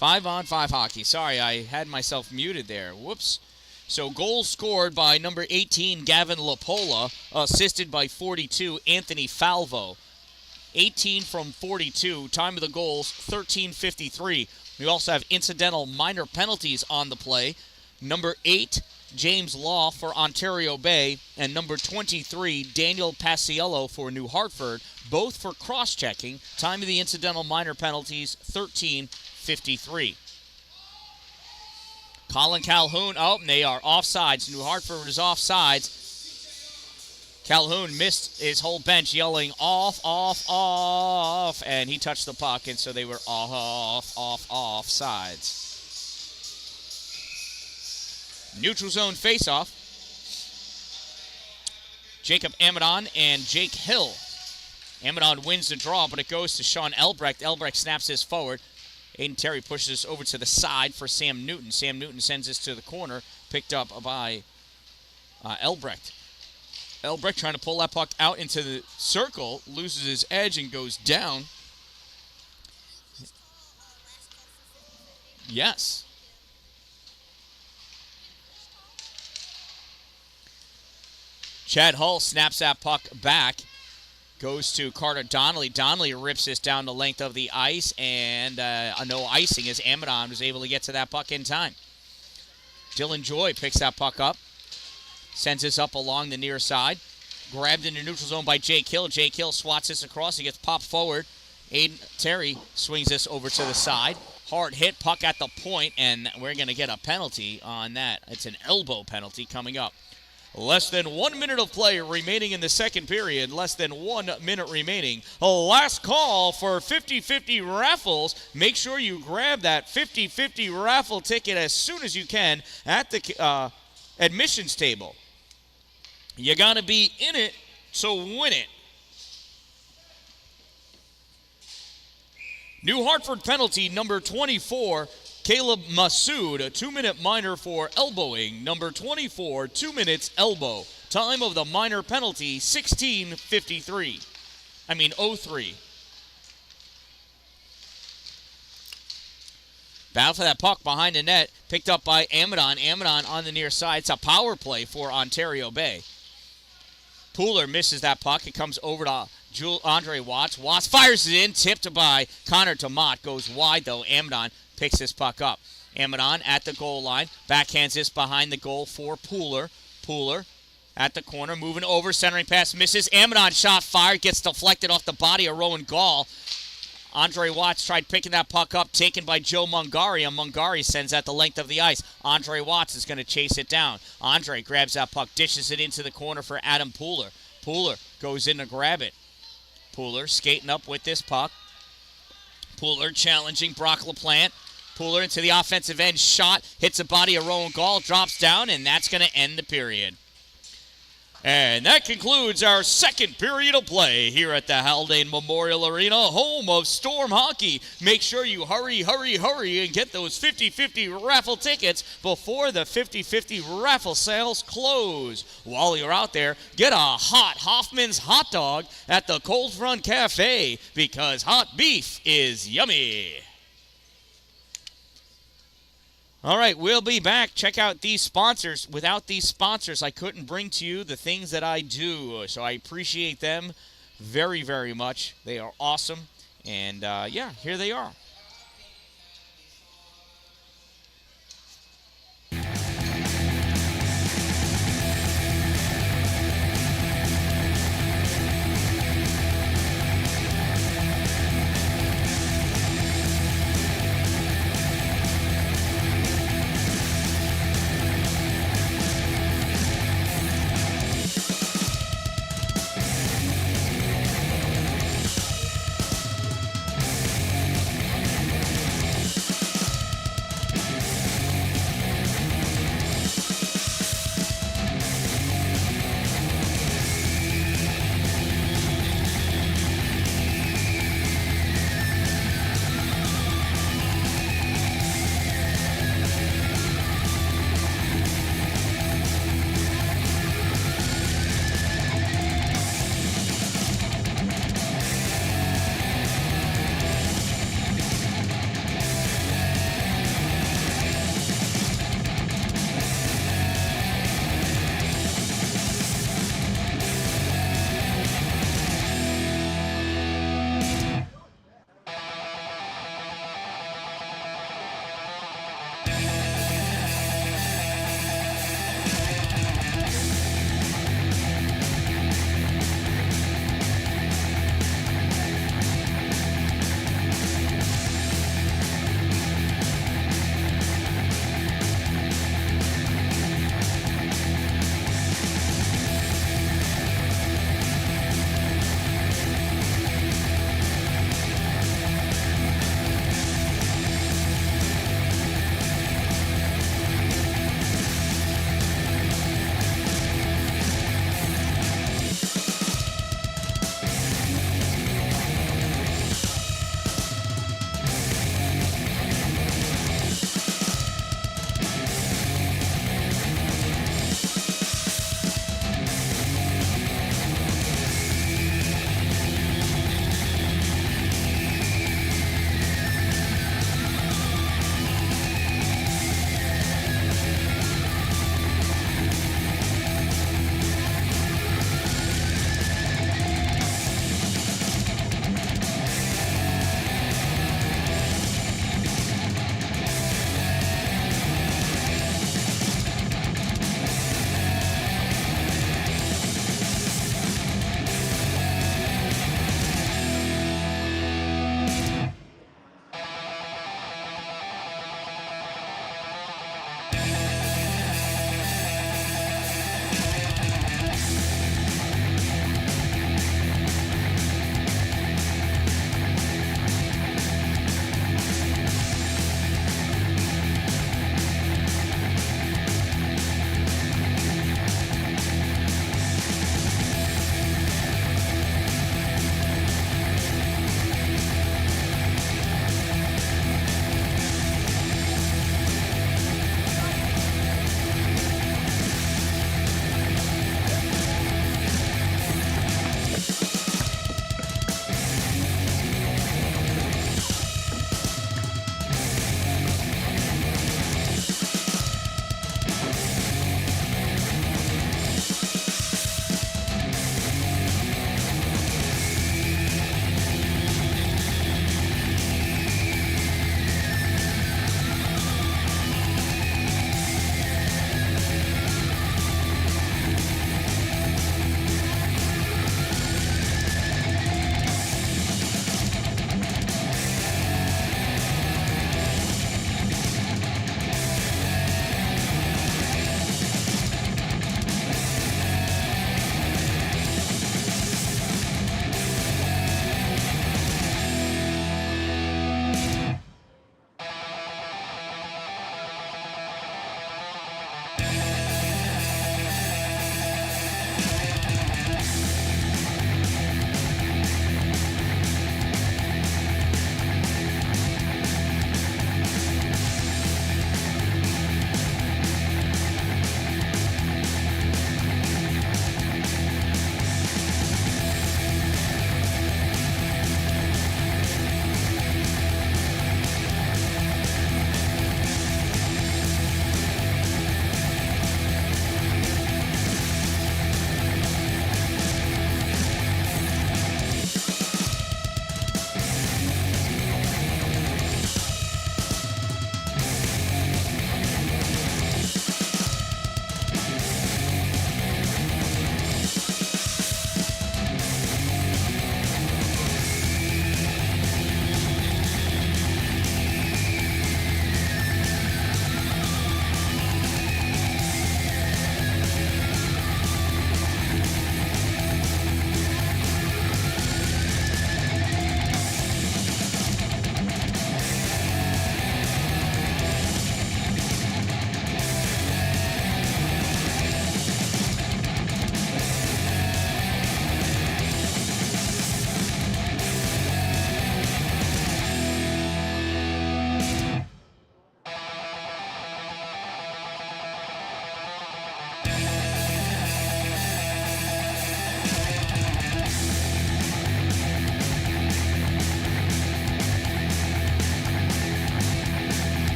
5-on-5 hockey. Sorry, I had myself muted there. Whoops. So goals scored by number 18, Gavin Lapola, assisted by 42, Anthony Falvo. 18 from 42. Time of the goals, 13:53. We also have incidental minor penalties on the play. Number 8, James Law for Ontario Bay, and number 23, Daniel Paciello for New Hartford, both for cross-checking. Time of the incidental minor penalties, 13:53. Colin Calhoun, they are offsides. New Hartford is offsides. Calhoun missed his whole bench yelling, off, off, off, and he touched the puck, and so they were offsides. Neutral zone faceoff. Jacob Amadon and Jake Hill. Amadon wins the draw, but it goes to Sean Elbrecht. Elbrecht snaps this forward. Aiden Terry pushes this over to the side for Sam Newton. Sam Newton sends this to the corner, picked up by Elbrecht. Elbrecht trying to pull that puck out into the circle, loses his edge and goes down. Yes. Chad Hull snaps that puck back. Goes to Carter Donnelly. Donnelly rips this down the length of the ice, and no icing as Amadon was able to get to that puck in time. Dylan Joy picks that puck up. Sends this up along the near side. Grabbed in the neutral zone by Jake Hill. Jake Hill swats this across. He gets popped forward. Aiden Terry swings this over to the side. Hard hit, puck at the point, and we're going to get a penalty on that. It's an elbow penalty coming up. Less than 1 minute of play remaining in the second period. Less than 1 minute remaining. A last call for 50-50 raffles. Make sure you grab that 50-50 raffle ticket as soon as you can at the admissions table. You got to be in it, so win it. New Hartford penalty number 24. Caleb Masood, a 2-minute minor for elbowing. Number 24, 2 minutes elbow. Time of the minor penalty, 16:03. Battle for that puck behind the net, picked up by Amadon. Amadon on the near side. It's a power play for Ontario Bay. Pooler misses that puck. It comes over to Andre Watts. Watts fires it in, tipped by Connor Tomat. Goes wide, though. Amadon picks this puck up. Amadon at the goal line. Backhands this behind the goal for Pooler. Pooler at the corner, moving over, centering pass, misses. Amadon shot fired, gets deflected off the body of Rowan Gall. Andre Watts tried picking that puck up, taken by Joe Mungari, and Mungari sends that the length of the ice. Andre Watts is going to chase it down. Andre grabs that puck, dishes it into the corner for Adam Pooler. Pooler goes in to grab it. Pooler skating up with this puck. Pooler challenging Brock LaPlante. Pooler into the offensive end, shot, hits the body of Rowan Gall, drops down, and that's going to end the period. And that concludes our second period of play here at the Haldane Memorial Arena, home of Storm Hockey. Make sure you hurry and get those 50-50 raffle tickets before the 50-50 raffle sales close. While you're out there, get a hot Hoffman's hot dog at the Cold Front Cafe because hot beef is yummy. All right, we'll be back. Check out these sponsors. Without these sponsors, I couldn't bring to you the things that I do. So I appreciate them very, very much. They are awesome. And, yeah, here they are.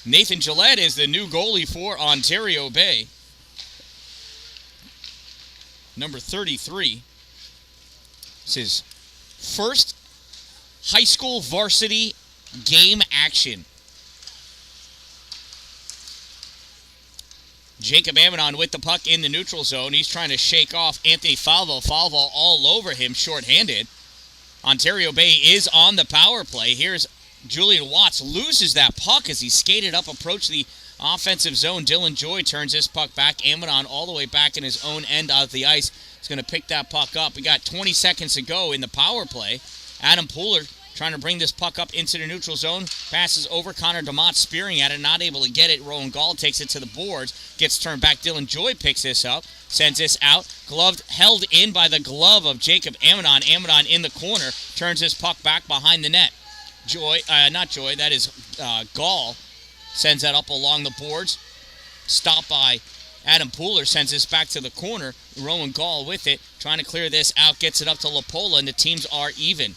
Nathan Gillette is the new goalie for Ontario Bay. Number 33. It's his first high school varsity game action. Jacob Amidon with the puck in the neutral zone. He's trying to shake off Anthony Falvo. Falvo all over him, shorthanded. Ontario Bay is on the power play. Here's Julian Watts, loses that puck as he skated up, approached the offensive zone. Dylan Joy turns his puck back. Amidon all the way back in his own end of the ice. He's going to pick that puck up. We got 20 seconds to go in the power play. Adam Pooler trying to bring this puck up into the neutral zone. Passes over. Connor DeMott spearing at it. Not able to get it. Rowan Gall takes it to the boards. Gets turned back. Dylan Joy picks this up. Sends this out. Held in by the glove of Jacob Amidon. Amidon in the corner. Turns his puck back behind the net. That is Gall. Sends that up along the boards. Stopped by Adam Pooler. Sends this back to the corner. Rowan Gall with it. Trying to clear this out. Gets it up to Lapola, and the teams are even.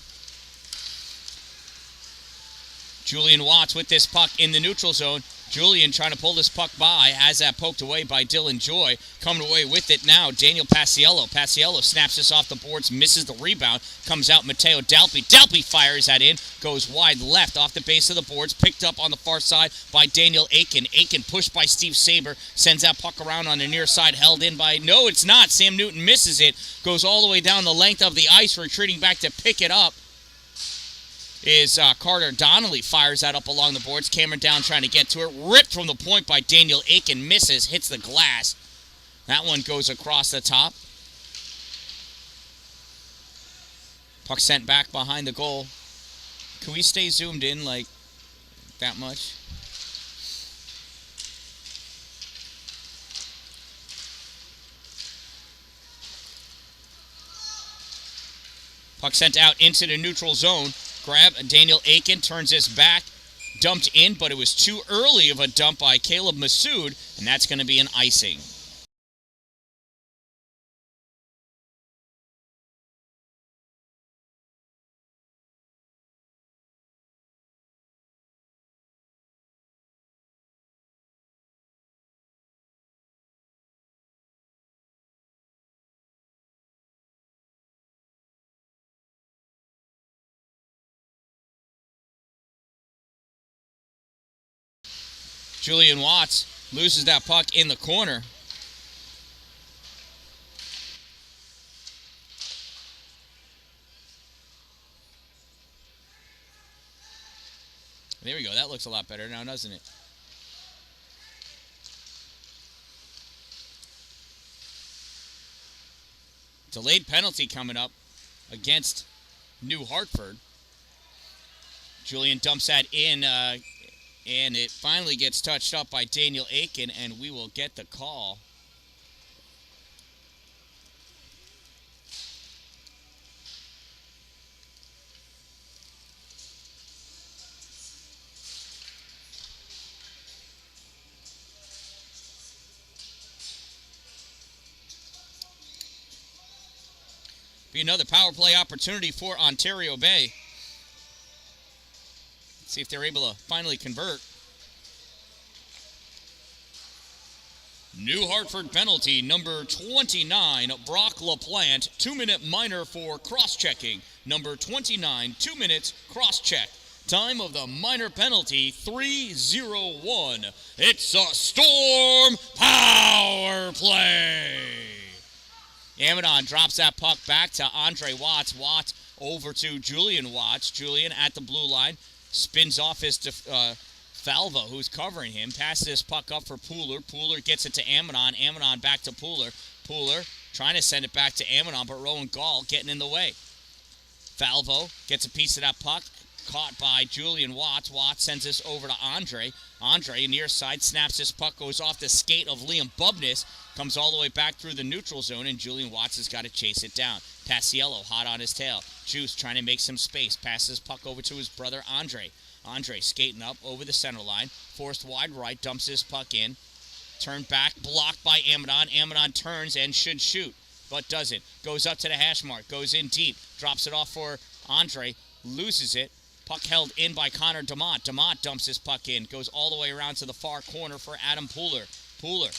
Julian Watts with this puck in the neutral zone. Julian trying to pull this puck by. Has that poked away by Dylan Joy. Coming away with it now, Daniel Paciello. Paciello snaps this off the boards, misses the rebound. Comes out Matteo Dalpi. Dalpi fires that in. Goes wide left off the base of the boards. Picked up on the far side by Daniel Aiken. Aiken pushed by Steve Saber. Sends that puck around on the near side. Held in by... No, it's not. Sam Newton misses it. Goes all the way down the length of the ice. Retreating back to pick it up is Carter Donnelly. Fires that up along the boards. Cameron Down trying to get to it. Ripped from the point by Daniel Aiken. Misses. Hits the glass. That one goes across the top. Puck sent back behind the goal. Can we stay zoomed in like that much? Puck sent out into the neutral zone. Grab. Daniel Aiken turns this back. Dumped in, but it was too early of a dump by Caleb Massoud, and that's going to be an icing. Julian Watts loses that puck in the corner. There we go. That looks a lot better now, doesn't it? Delayed penalty coming up against New Hartford. Julian dumps that in, and it finally gets touched up by Daniel Aiken, and we will get the call. Be another power play opportunity for Ontario Bay. Let's see if they're able to finally convert. New Hartford penalty, number 29, Brock LaPlante. 2-minute minor for cross-checking. Number 29, 2 minutes, cross-check. Time of the minor penalty, 3:01. It's a Storm power play. Amidon drops that puck back to Andre Watts. Watts over to Julian Watts. Julian at the blue line. Spins off his Falvo, who's covering him. Passes this puck up for Pooler. Pooler gets it to Amidon. Amidon back to Pooler. Pooler trying to send it back to Amidon, but Rowan Gall getting in the way. Falvo gets a piece of that puck. Caught by Julian Watts. Watts sends this over to Andre. Andre, near side, snaps this puck, goes off the skate of Liam Bubness, comes all the way back through the neutral zone, and Julian Watts has got to chase it down. Paciello, hot on his tail. Juice trying to make some space. Passes puck over to his brother, Andre. Andre skating up over the center line. Forced wide right, dumps his puck in. Turned back, blocked by Amidon. Amidon turns and should shoot, but doesn't. Goes up to the hash mark, goes in deep, drops it off for Andre, loses it. Puck held in by Connor DeMott. DeMott dumps his puck in. Goes all the way around to the far corner for Adam Pooler. Pooler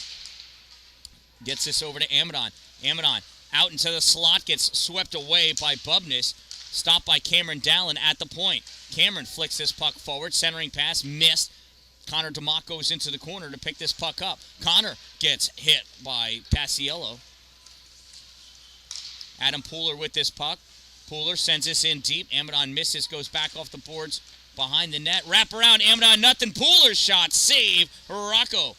gets this over to Amadon. Amadon out into the slot. Gets swept away by Bubness. Stopped by Cameron Dan-Dalin at the point. Cameron flicks this puck forward. Centering pass. Missed. Connor DeMott goes into the corner to pick this puck up. Connor gets hit by Paciello. Adam Pooler with this puck. Pooler sends this in deep. Amadon misses, goes back off the boards behind the net. Wrap around, Amadon, nothing. Pooler's shot, save, Rocco.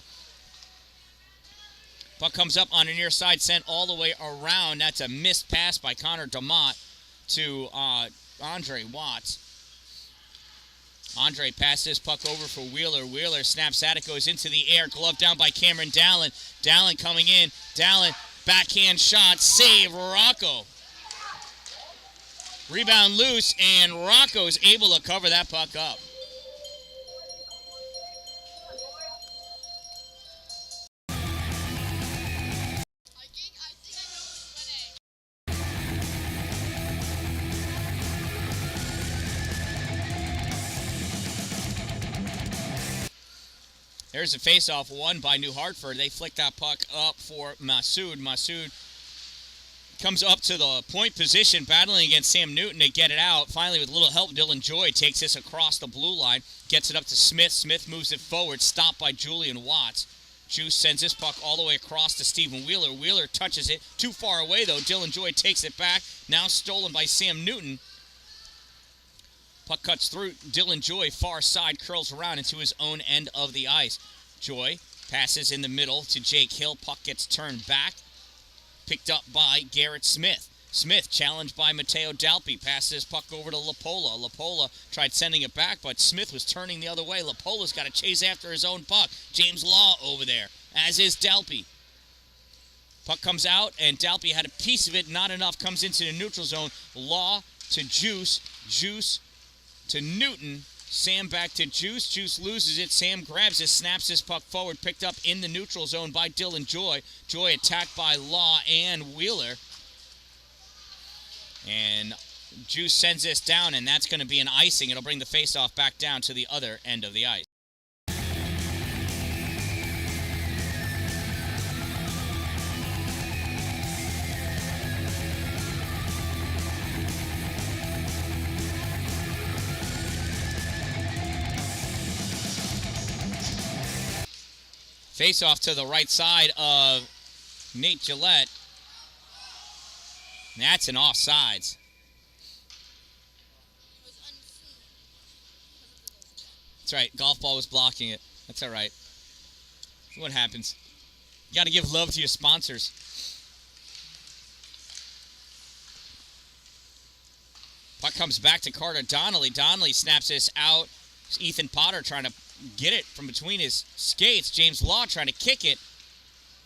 Puck comes up on the near side, sent all the way around. That's a missed pass by Connor DeMott to Andre Watts. Andre passes puck over for Wheeler. Wheeler snaps at it, goes into the air. Glove down by Cameron Dan-Dalin. Dan-Dalin coming in. Dan-Dalin, backhand shot, save, Rocco. Rebound loose, and Rocco's able to cover that puck up. There's a face-off won by New Hartford. They flick that puck up for Masood. Masood comes up to the point position, battling against Sam Newton to get it out. Finally, with a little help, Dylan Joy takes this across the blue line, gets it up to Smith. Smith moves it forward, stopped by Julian Watts. Juice sends this puck all the way across to Stephen Wheeler. Wheeler touches it. Too far away, though. Dylan Joy takes it back. Now stolen by Sam Newton. Puck cuts through. Dylan Joy, far side, curls around into his own end of the ice. Joy passes in the middle to Jake Hill. Puck gets turned back. Picked up by Garrett Smith. Smith challenged by Matteo Dalpi. Passes his puck over to Lapola. Lapola tried sending it back, but Smith was turning the other way. Lapola's got to chase after his own puck. James Law over there, as is Dalpi. Puck comes out, and Dalpi had a piece of it. Not enough. Comes into the neutral zone. Law to Juice. Juice to Newton. Sam back to Juice. Juice loses it. Sam grabs it, snaps his puck forward, picked up in the neutral zone by Dylan Joy. Joy attacked by Law and Wheeler. And Juice sends this down, and that's going to be an icing. It'll bring the faceoff back down to the other end of the ice. Face off to the right side of Nate Gillette. That's an offsides. That's right. Golf ball was blocking it. That's all right. That's what happens. You got to give love to your sponsors. Puck comes back to Carter Donnelly. Donnelly snaps this out. Ethan Potter trying to get it from between his skates. James Law trying to kick it.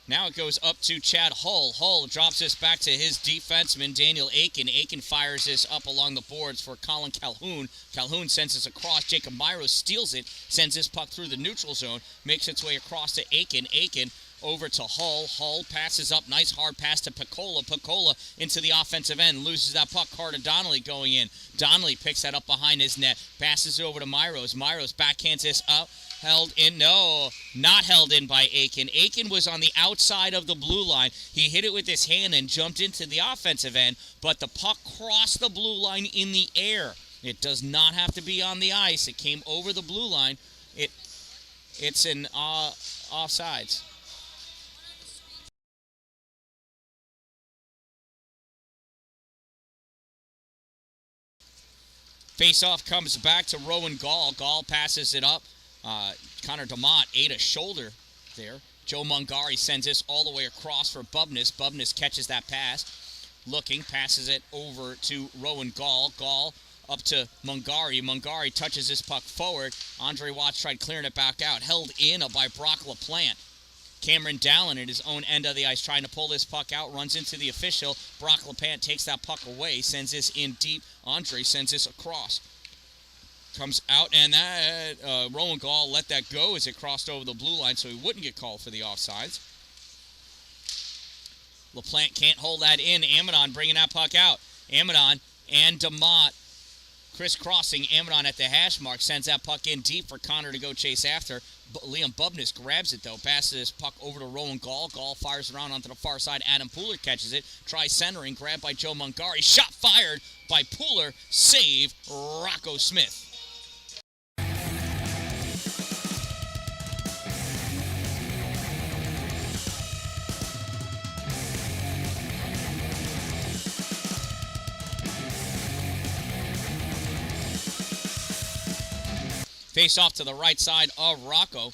Now it goes up to Chad Hull. Hull drops this back to his defenseman, Daniel Aiken. Aiken fires this up along the boards for Colin Calhoun. Calhoun sends this across. Jacob Myros steals it, sends this puck through the neutral zone, makes its way across to Aiken. Aiken over to Hull. Hull passes up. Nice hard pass to Picola. Picola into the offensive end. Loses that puck. Carter Donnelly going in. Donnelly picks that up behind his net. Passes it over to Myros. Myros backhands this up. Held in. No, not held in by Aiken. Aiken was on the outside of the blue line. He hit it with his hand and jumped into the offensive end, but the puck crossed the blue line in the air. It does not have to be on the ice. It came over the blue line. It's an offsides. Face-off comes back to Rowan Gall. Gall passes it up. Connor DeMott ate a shoulder there. Joe Mungari sends this all the way across for Bubness. Bubness catches that pass. Looking, passes it over to Rowan Gall. Gall up to Mungari. Mungari touches this puck forward. Andre Watts tried clearing it back out. Held in by Brock LaPlante. Cameron Dan-Dalin at his own end of the ice trying to pull this puck out. Runs into the official. Brock LaPlante takes that puck away. Sends this in deep. Andre sends this across. Comes out, and that Rowan Gall let that go as it crossed over the blue line so he wouldn't get called for the offsides. LaPlante can't hold that in. Amadon bringing that puck out. Amadon and DeMott Crisscrossing, Amidon at the hash mark, sends that puck in deep for Connor to go chase after. Liam Bubness grabs it, though, passes his puck over to Rowan Gall. Gall fires around onto the far side. Adam Pooler catches it, tries centering, grabbed by Joe Mungari. Shot fired by Pooler, save Rocco Smith. Face off to the right side of Rocco.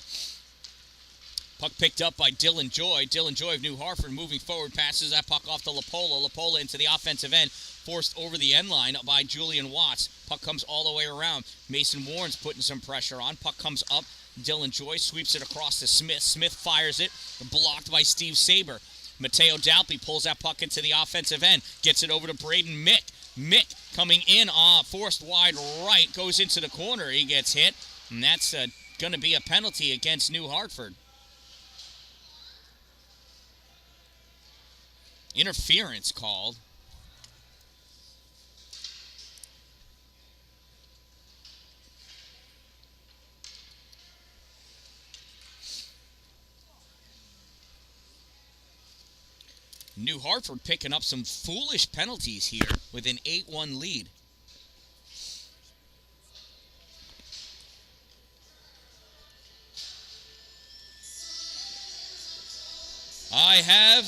Puck picked up by Dylan Joy. Dylan Joy of New Hartford moving forward, passes that puck off to Lapola. Lapola into the offensive end, forced over the end line by Julian Watts. Puck comes all the way around. Mason Warren's putting some pressure on. Puck comes up. Dylan Joy sweeps it across to Smith. Smith fires it, blocked by Steve Saber. Mateo Dalpe pulls that puck into the offensive end, gets it over to Braden Mick. Mick coming in, forced wide right, goes into the corner. He gets hit, and that's going to be a penalty against New Hartford. Interference called. New Hartford picking up some foolish penalties here with an 8-1 lead. I have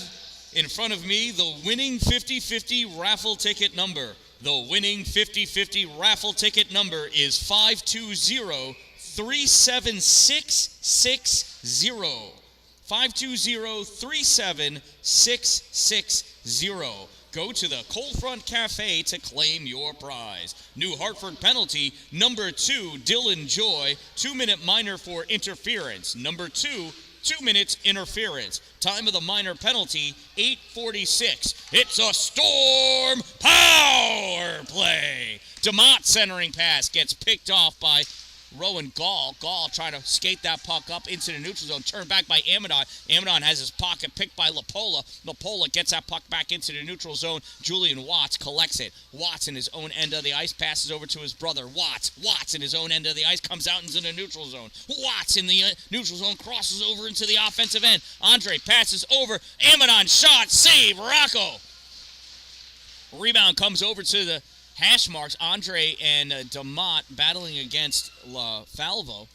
in front of me the winning 50-50 raffle ticket number. The winning 50-50 raffle ticket number is 520-37660. 520-37660. Go to the Cold Front Cafe to claim your prize. New Hartford penalty, number 2, Dylan Joy, 2-minute minor for interference. Number 2, 2 minutes interference. Time of the minor penalty, 8:46. It's a Storm power play. DeMott centering pass gets picked off by Rowan Gall. Gall trying to skate that puck up into the neutral zone. Turned back by Amidon. Amidon has his pocket picked by Lapola. Lapola gets that puck back into the neutral zone. Julian Watts collects it. Watts in his own end of the ice passes over to his brother. Watts in his own end of the ice comes out into the neutral zone. Watts in the neutral zone crosses over into the offensive end. Andre passes over. Amidon shot. Save. Rocco. Rebound comes over to the hash marks. Andre and DeMott battling against Falvo.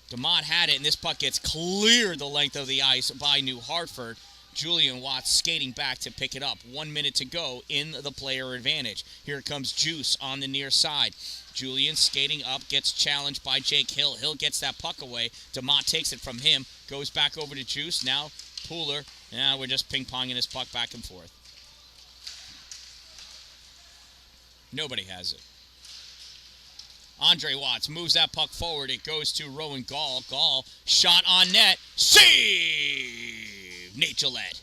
DeMott had it, and this puck gets cleared the length of the ice by New Hartford. Julian Watts skating back to pick it up. 1 minute to go in the player advantage. Here comes Juice on the near side. Julian skating up, gets challenged by Jake Hill. Hill gets that puck away. DeMott takes it from him, goes back over to Juice. Now Pooler. Now we're just ping-ponging this puck back and forth. Nobody has it. Andre Watts moves that puck forward. It goes to Rowan Gall. Gall, shot on net. Save! Nate Gillette.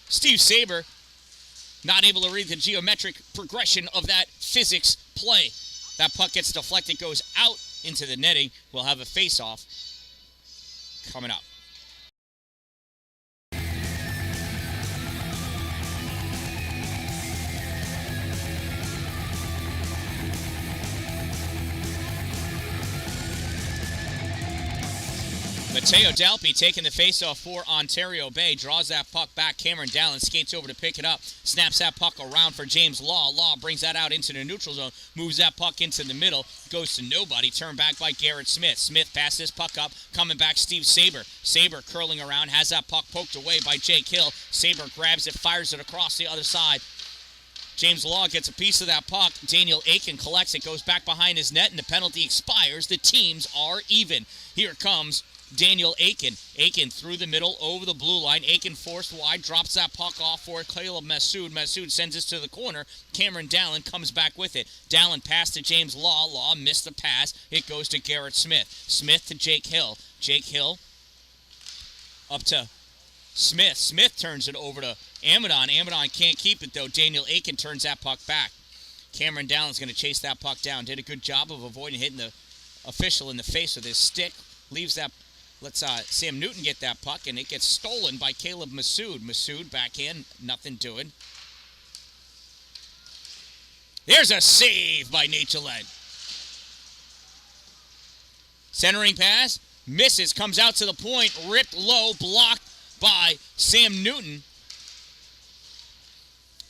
Steve Saber not able to read the geometric progression of that physics play. That puck gets deflected, goes out into the netting. We'll have a face-off coming up. Mateo Dalpe taking the faceoff for Ontario Bay. Draws that puck back. Cameron Dallin skates over to pick it up. Snaps that puck around for James Law. Law brings that out into the neutral zone. Moves that puck into the middle. Goes to nobody. Turned back by Garrett Smith. Smith passes puck up. Coming back Steve Saber. Saber curling around. Has that puck poked away by Jake Hill. Saber grabs it. Fires it across the other side. James Law gets a piece of that puck. Daniel Aiken collects it. Goes back behind his net. And the penalty expires. The teams are even. Here comes Daniel Aiken. Aiken through the middle, over the blue line. Aiken forced wide, drops that puck off for Caleb Massoud. Massoud sends it to the corner. Cameron Dallin comes back with it. Dallin passed to James Law. Law missed the pass. It goes to Garrett Smith. Smith to Jake Hill. Jake Hill up to Smith. Smith turns it over to Amidon. Amidon can't keep it, though. Daniel Aiken turns that puck back. Cameron Dallin's going to chase that puck down. Did a good job of avoiding hitting the official in the face with his stick. Leaves that. Let's Sam Newton get that puck, and it gets stolen by Caleb Massoud. Massoud back in, nothing doing. There's a save by Nate Gillette. Centering pass, misses, comes out to the point, ripped low, blocked by Sam Newton.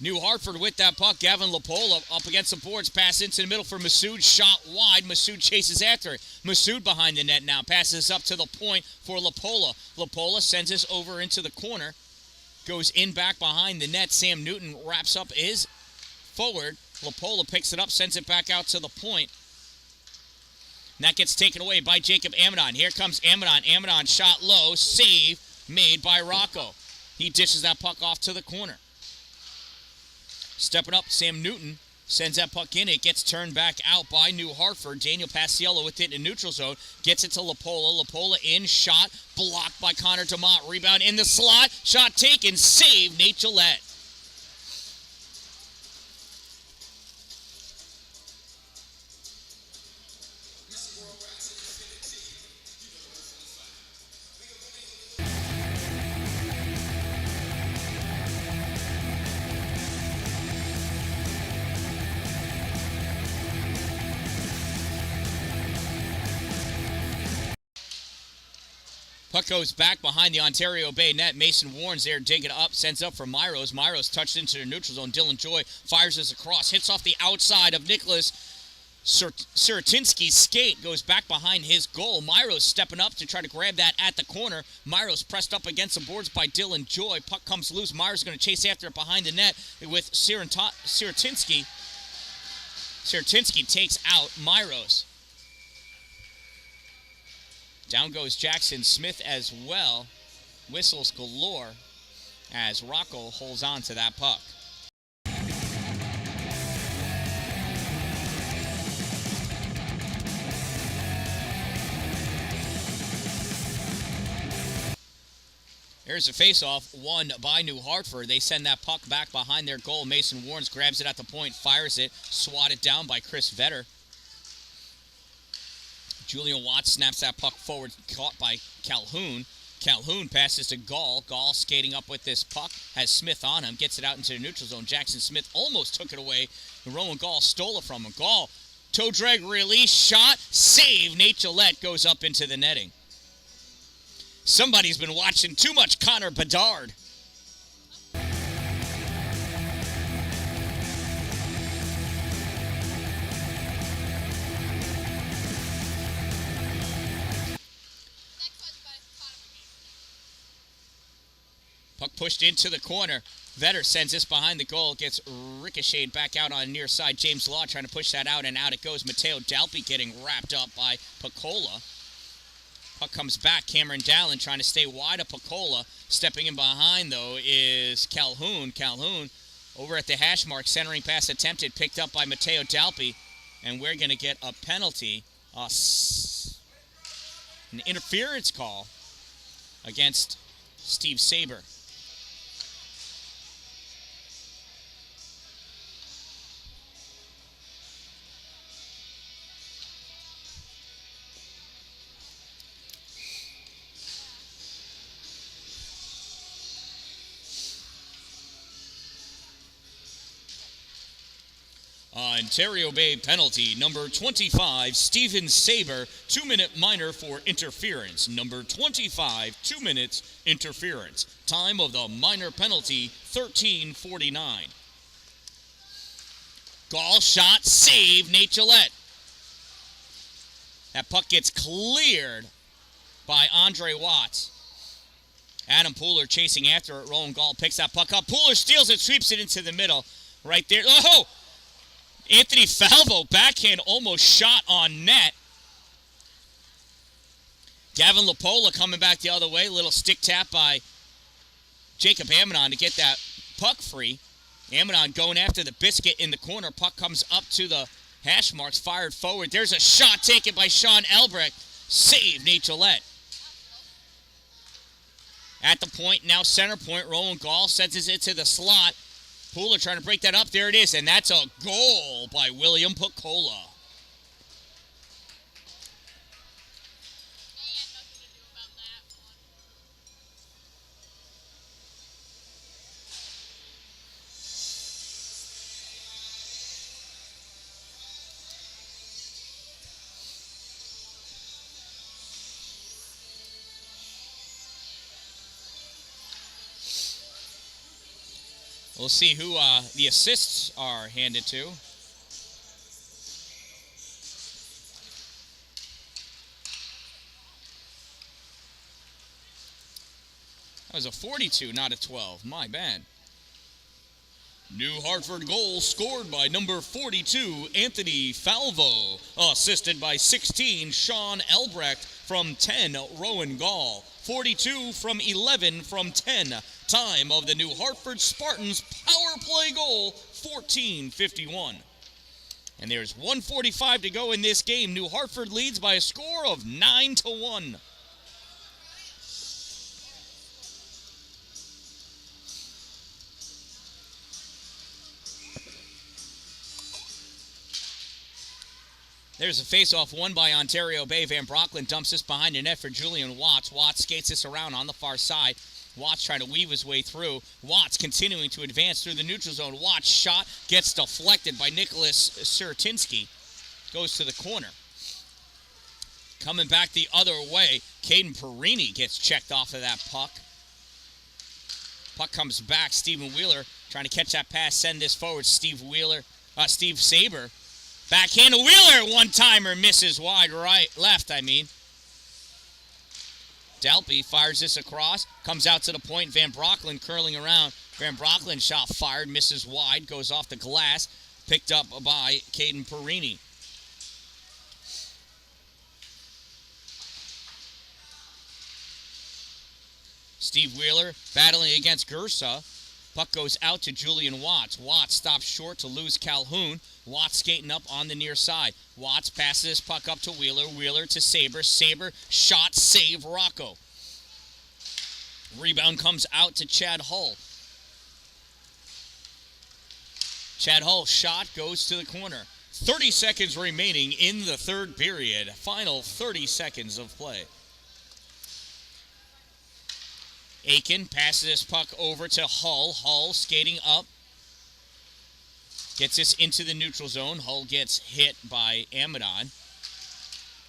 New Hartford with that puck. Gavin Lapola up against the boards. Pass into the middle for Massoud. Shot wide. Massoud chases after it. Massoud behind the net now. Passes up to the point for Lapola. Lapola sends this over into the corner. Goes in back behind the net. Sam Newton wraps up his forward. Lapola picks it up. Sends it back out to the point. And that gets taken away by Jacob Amadon. Here comes Amadon. Amadon shot low. Save made by Rocco. He dishes that puck off to the corner. Stepping up, Sam Newton sends that puck in. It gets turned back out by New Hartford. Daniel Paciello with it in neutral zone. Gets it to Lapola. Lapola in, shot, blocked by Connor DeMott. Rebound in the slot. Shot taken, save Nate Gillette. Puck goes back behind the Ontario Bay net. Mason Warren's there digging up, sends up for Myros. Myros touched into the neutral zone. Dylan Joy fires this across, hits off the outside of Nicholas Sirtinsky's skate, goes back behind his goal. Myros stepping up to try to grab that at the corner. Myros pressed up against the boards by Dylan Joy. Puck comes loose. Myros going to chase after it behind the net with Sirtinsky. Sirtinsky takes out Myros. Down goes Jackson Smith as well. Whistles galore as Rocco holds on to that puck. Here's a face-off won by New Hartford. They send that puck back behind their goal. Mason Warrens grabs it at the point, fires it, swatted down by Chris Vetter. Julian Watts snaps that puck forward, caught by Calhoun. Calhoun passes to Gall. Gall skating up with this puck, has Smith on him, gets it out into the neutral zone. Jackson Smith almost took it away. Rowan Gall stole it from him. Gall, toe drag release, shot, save. Nate Gillette goes up into the netting. Somebody's been watching too much Connor Bedard. Puck pushed into the corner. Vetter sends this behind the goal. Gets ricocheted back out on the near side. James Law trying to push that out, and out it goes. Matteo Dalpi getting wrapped up by Picola. Puck comes back. Cameron Dallin trying to stay wide of Picola. Stepping in behind, though, is Calhoun. Calhoun over at the hash mark. Centering pass attempted. Picked up by Matteo Dalpi. And we're going to get a penalty. An interference call against Steve Saber. Ontario Bay penalty, number 25, Steven Saber, 2-minute minor for interference. Number 25, 2 minutes interference. Time of the minor penalty, 13:49. Gall shot, save, Nate Gillette. That puck gets cleared by Andre Watts. Adam Pooler chasing after it. Rowan Gall picks that puck up. Pooler steals it, sweeps it into the middle. Right there. Oh! Anthony Falvo, backhand, almost shot on net. Gavin Lapola coming back the other way. Little stick tap by Jacob Amadon to get that puck free. Amadon going after the biscuit in the corner. Puck comes up to the hash marks, fired forward. There's a shot taken by Sean Elbrecht. Save Nate Gillette. At the point, now center point, Roland Gall sends it to the slot. Pooler trying to break that up. There it is, and that's a goal by William Picola. We'll see who the assists are handed to. That was a 42, not a 12. My bad. New Hartford goal scored by number 42, Anthony Falvo. Assisted by 16, Sean Elbrecht. From 10, Rowan Gall. 42 from 11 from 10. Time of the New Hartford Spartans power play goal, 14:51. And there's 1:45 to go in this game. New Hartford leads by a score of 9-1. There's a face-off won by Ontario Bay. Van Brocklin dumps this behind the net for Julian Watts. Watts skates this around on the far side. Watts trying to weave his way through. Watts continuing to advance through the neutral zone. Watts shot gets deflected by Nicholas Sertinsky. Goes to the corner. Coming back the other way, Caden Perini gets checked off of that puck. Puck comes back. Stephen Wheeler trying to catch that pass, send this forward. Steve Saber. Backhand to Wheeler, one-timer, misses wide left. Dalby fires this across, comes out to the point, Van Brocklin curling around. Van Brocklin shot fired, misses wide, goes off the glass, picked up by Caden Perini. Steve Wheeler battling against Gersa. Puck goes out to Julian Watts. Watts stops short to lose Calhoun. Watts skating up on the near side. Watts passes his puck up to Wheeler. Wheeler to Saber. Saber shot, save Rocco. Rebound comes out to Chad Hull. Chad Hull shot goes to the corner. 30 seconds remaining in the third period. Final 30 seconds of play. Aiken passes this puck over to Hull. Hull skating up. Gets this into the neutral zone. Hull gets hit by Amadon.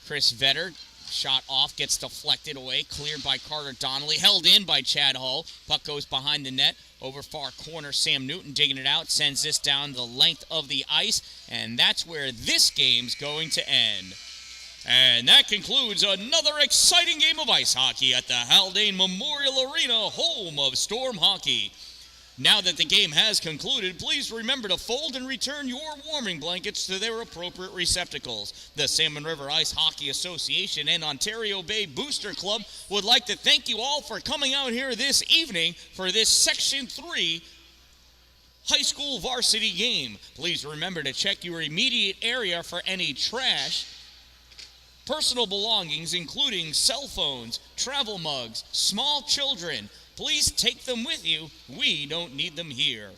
Chris Vetter, shot off, gets deflected away. Cleared by Carter Donnelly. Held in by Chad Hull. Puck goes behind the net. Over far corner, Sam Newton digging it out. Sends this down the length of the ice. And that's where this game's going to end. And that concludes another exciting game of ice hockey at the Haldane Memorial Arena, home of Storm Hockey. Now that the game has concluded, please remember to fold and return your warming blankets to their appropriate receptacles. The Salmon River Ice Hockey Association and Ontario Bay Booster Club would like to thank you all for coming out here this evening for this Section 3 high school varsity game. Please remember to check your immediate area for any trash, personal belongings, including cell phones, travel mugs, small children. Please take them with you. We don't need them here.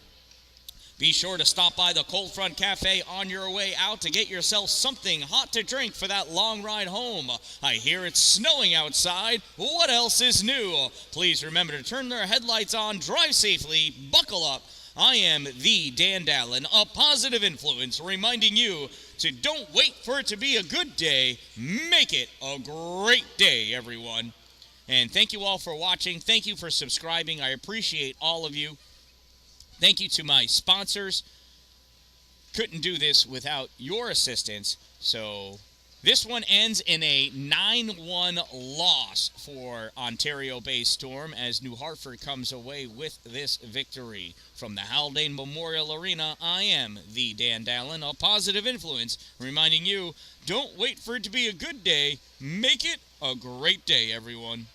Be sure to stop by the Cold Front Cafe on your way out to get yourself something hot to drink for that long ride home. I hear it's snowing outside. What else is new? Please remember to turn their headlights on, drive safely, buckle up. I am the Dan-Dalin, a positive influence, reminding you to don't wait for it to be a good day. Make it a great day, everyone. And thank you all for watching. Thank you for subscribing. I appreciate all of you. Thank you to my sponsors. Couldn't do this without your assistance. So this one ends in a 9-1 loss for Ontario Bay Storm as New Hartford comes away with this victory. From the Haldane Memorial Arena, I am the Dan-Dalin, a positive influence, reminding you, don't wait for it to be a good day. Make it a great day, everyone.